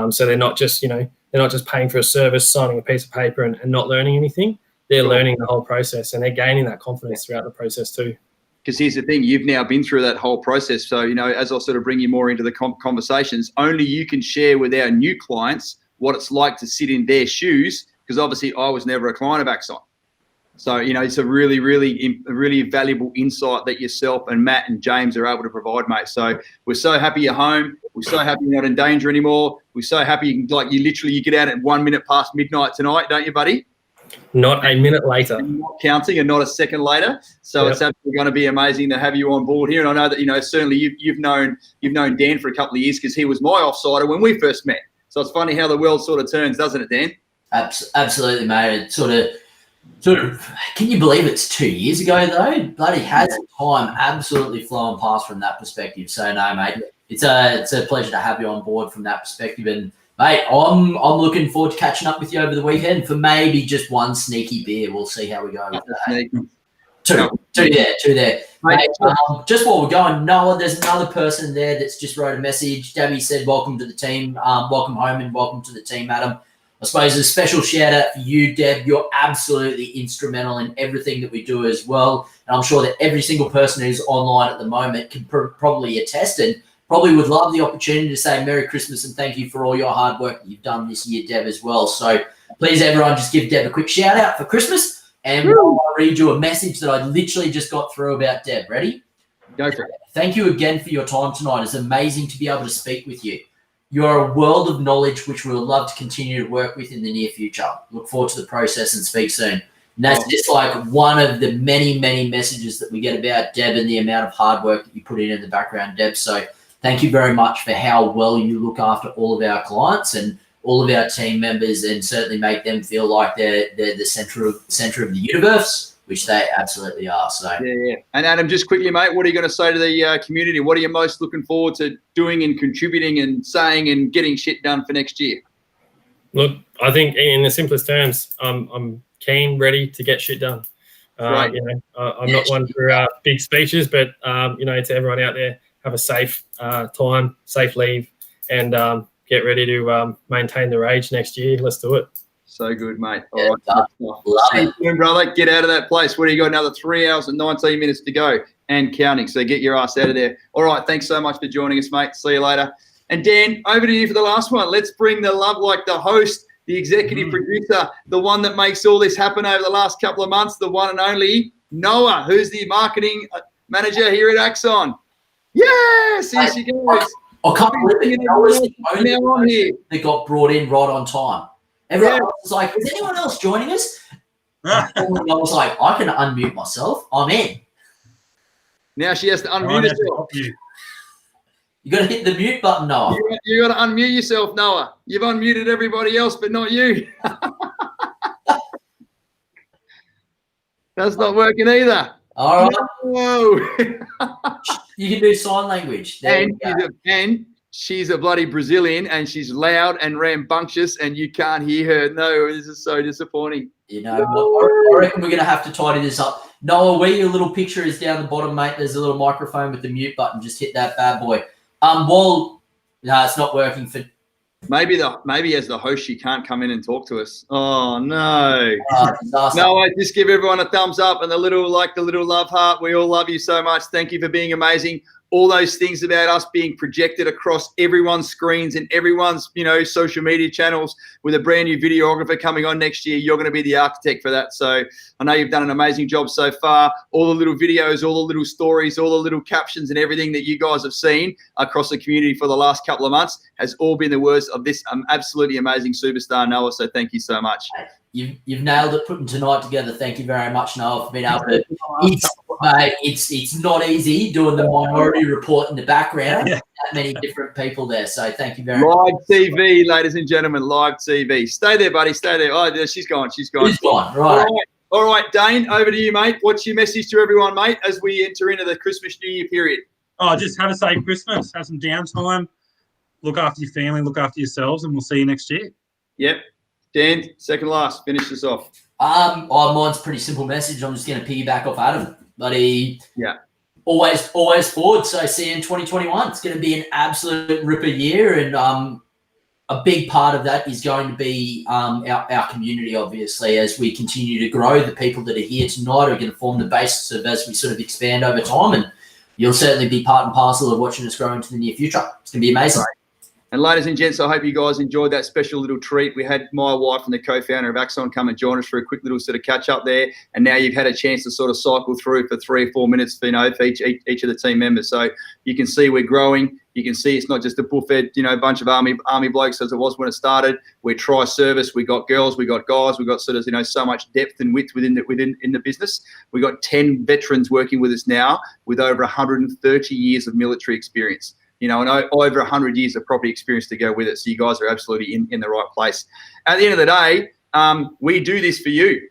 So they're not just, paying for a service, signing a piece of paper and not learning anything. They're learning the whole process, and they're gaining that confidence throughout the process too. Because here's the thing, you've now been through that whole process. So, as I'll sort of bring you more into the conversations, only you can share with our new clients what it's like to sit in their shoes, because obviously I was never a client of Axon. So, it's a really, really, really valuable insight that yourself and Matt and James are able to provide, mate. So we're so happy you're home. We're so happy you're not in danger anymore. We're so happy you get out at 1 minute past midnight tonight, don't you, buddy? Not a minute later. Not counting and not a second later. So it's absolutely going to be amazing to have you on board here. And I know that, certainly you've known Dan for a couple of years because he was my offsider when we first met. So it's funny how the world sort of turns, doesn't it, Dan? Absolutely, mate. It sort of, can you believe it's 2 years ago though? Bloody has time absolutely flown past from that perspective. So no, mate, it's a pleasure to have you on board from that perspective. And mate, I'm looking forward to catching up with you over the weekend for maybe just one sneaky beer. We'll see how we go with that. Two there. Mate, just while we're going, Noah, there's another person there that's just wrote a message. Debbie said, welcome to the team. Welcome home and welcome to the team, Adam. I suppose a special shout out for you, Deb. You're absolutely instrumental in everything that we do as well. And I'm sure that every single person who's online at the moment can probably attest and probably would love the opportunity to say Merry Christmas and thank you for all your hard work that you've done this year, Deb, as well. So please, everyone, just give Deb a quick shout out for Christmas. And I'll read you a message that I literally just got through about Deb. Ready? Go for it. Thank you again for your time tonight. It's amazing to be able to speak with you. You are a world of knowledge which we would love to continue to work with in the near future. Look forward to the process and speak soon. And that's just like one of the many, many messages that we get about Deb and the amount of hard work that you put in the background, Deb. So thank you very much for how well you look after all of our clients and all of our team members and certainly make them feel like they're the center of the universe, which they absolutely are. So yeah. And Adam, just quickly, mate, what are you going to say to the community? What are you most looking forward to doing and contributing and saying and getting shit done for next year? Look, I think in the simplest terms, I'm keen, ready to get shit done. Right. I'm not one for big speeches, but to everyone out there, have a safe time, safe leave, and get ready to maintain the rage next year. Let's do it. So good, mate. All right. See you soon, brother. Get out of that place. What do you got? Another 3 hours and 19 minutes to go and counting. So get your ass out of there. All right. Thanks so much for joining us, mate. See you later. And Dan, over to you for the last one. Let's bring the love, like the host, the executive producer, the one that makes all this happen over the last couple of months, the one and only Noah, who's the marketing manager here at Axon. Yes, here she goes. I can't believe it. Noah's the only person that got brought in right on time. Everyone else was like, is anyone else joining us? I was like, I can unmute myself. I'm in. Now she has to unmute herself. You got to hit the mute button, Noah. You got to unmute yourself, Noah. You've unmuted everybody else, but not you. That's not working either. All right. Whoa. You can do sign language. And she's a bloody Brazilian, and she's loud and rambunctious, and you can't hear her. No, this is so disappointing. You know, I reckon we're going to have to tidy this up. Noah, where your little picture is down the bottom, mate, there's a little microphone with the mute button. Just hit that bad boy. No, it's not working for. Maybe as the host, she can't come in and talk to us. Oh no! Disaster. No, I just give everyone a thumbs up and the little love heart. We all love you so much. Thank you for being amazing. All those things about us being projected across everyone's screens and everyone's, social media channels with a brand new videographer coming on next year. You're going to be the architect for that. So I know you've done an amazing job so far. All the little videos, all the little stories, all the little captions and everything that you guys have seen across the community for the last couple of months has all been the words of this absolutely amazing superstar, Noah. So thank you so much. You've nailed it putting tonight together. Thank you very much, Noah, for being able to. It's not easy doing the Minority Report in the background. That many different people there. So thank you very much. Live TV, ladies and gentlemen, live TV. Stay there, buddy. Stay there. Oh, she's gone. She's gone. She's gone. Right. All right, Dane, over to you, mate. What's your message to everyone, mate, as we enter into the Christmas New Year period? Oh, just have a safe Christmas. Have some downtime. Look after your family. Look after yourselves, and we'll see you next year. Yep. Dan, second last. Finish this off. Mine's a pretty simple message. I'm just going to piggyback off Adam. But always forward. So see you in 2021. It's going to be an absolute ripper year, and a big part of that is going to be our community, obviously, as we continue to grow. The people that are here tonight are going to form the basis of as we sort of expand over time, and you'll certainly be part and parcel of watching us grow into the near future. It's going to be amazing. Right. And ladies and gents, I hope you guys enjoyed that special little treat. We had my wife and the co-founder of Axon come and join us for a quick little sort of catch up there. And now you've had a chance to sort of cycle through for 3 or 4 minutes, for each of the team members. So you can see we're growing. You can see it's not just a buffet, bunch of army blokes as it was when it started. We're tri-service. We got girls, we got guys, we got sort of so much depth and width within the business. We got 10 veterans working with us now with over 130 years of military experience. And over 100 years of property experience to go with it. So you guys are absolutely in the right place. At the end of the day, we do this for you.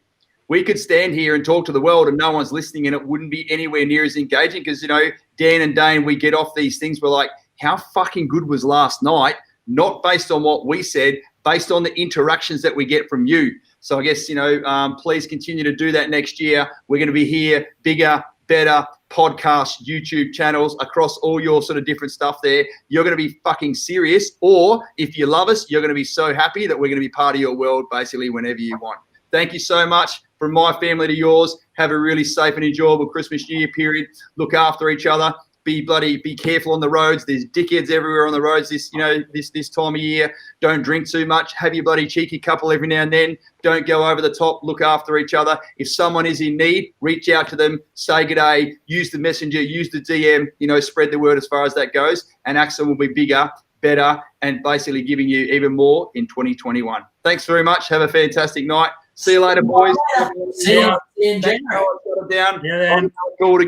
We could stand here and talk to the world and no one's listening and it wouldn't be anywhere near as engaging because, Dan and Dane, we get off these things. We're like, how fucking good was last night? Not based on what we said, based on the interactions that we get from you. So I guess, please continue to do that next year. We're going to be here, bigger, better, podcasts, YouTube channels, across all your sort of different stuff there. You're going to be fucking serious. Or if you love us, you're going to be so happy that we're going to be part of your world basically whenever you want. Thank you so much. From my family to yours, have a really safe and enjoyable Christmas, New Year period. Look after each other. Be careful on the roads. There's dickheads everywhere on the roads this time of year. Don't drink too much. Have your bloody cheeky couple every now and then. Don't go over the top. Look after each other. If someone is in need, reach out to them. Say good day. Use the messenger. Use the DM. Spread the word as far as that goes. And Axon will be bigger, better, and basically giving you even more in 2021. Thanks very much. Have a fantastic night. See you later, boys. See you in January. Down. Yeah, then. Cool to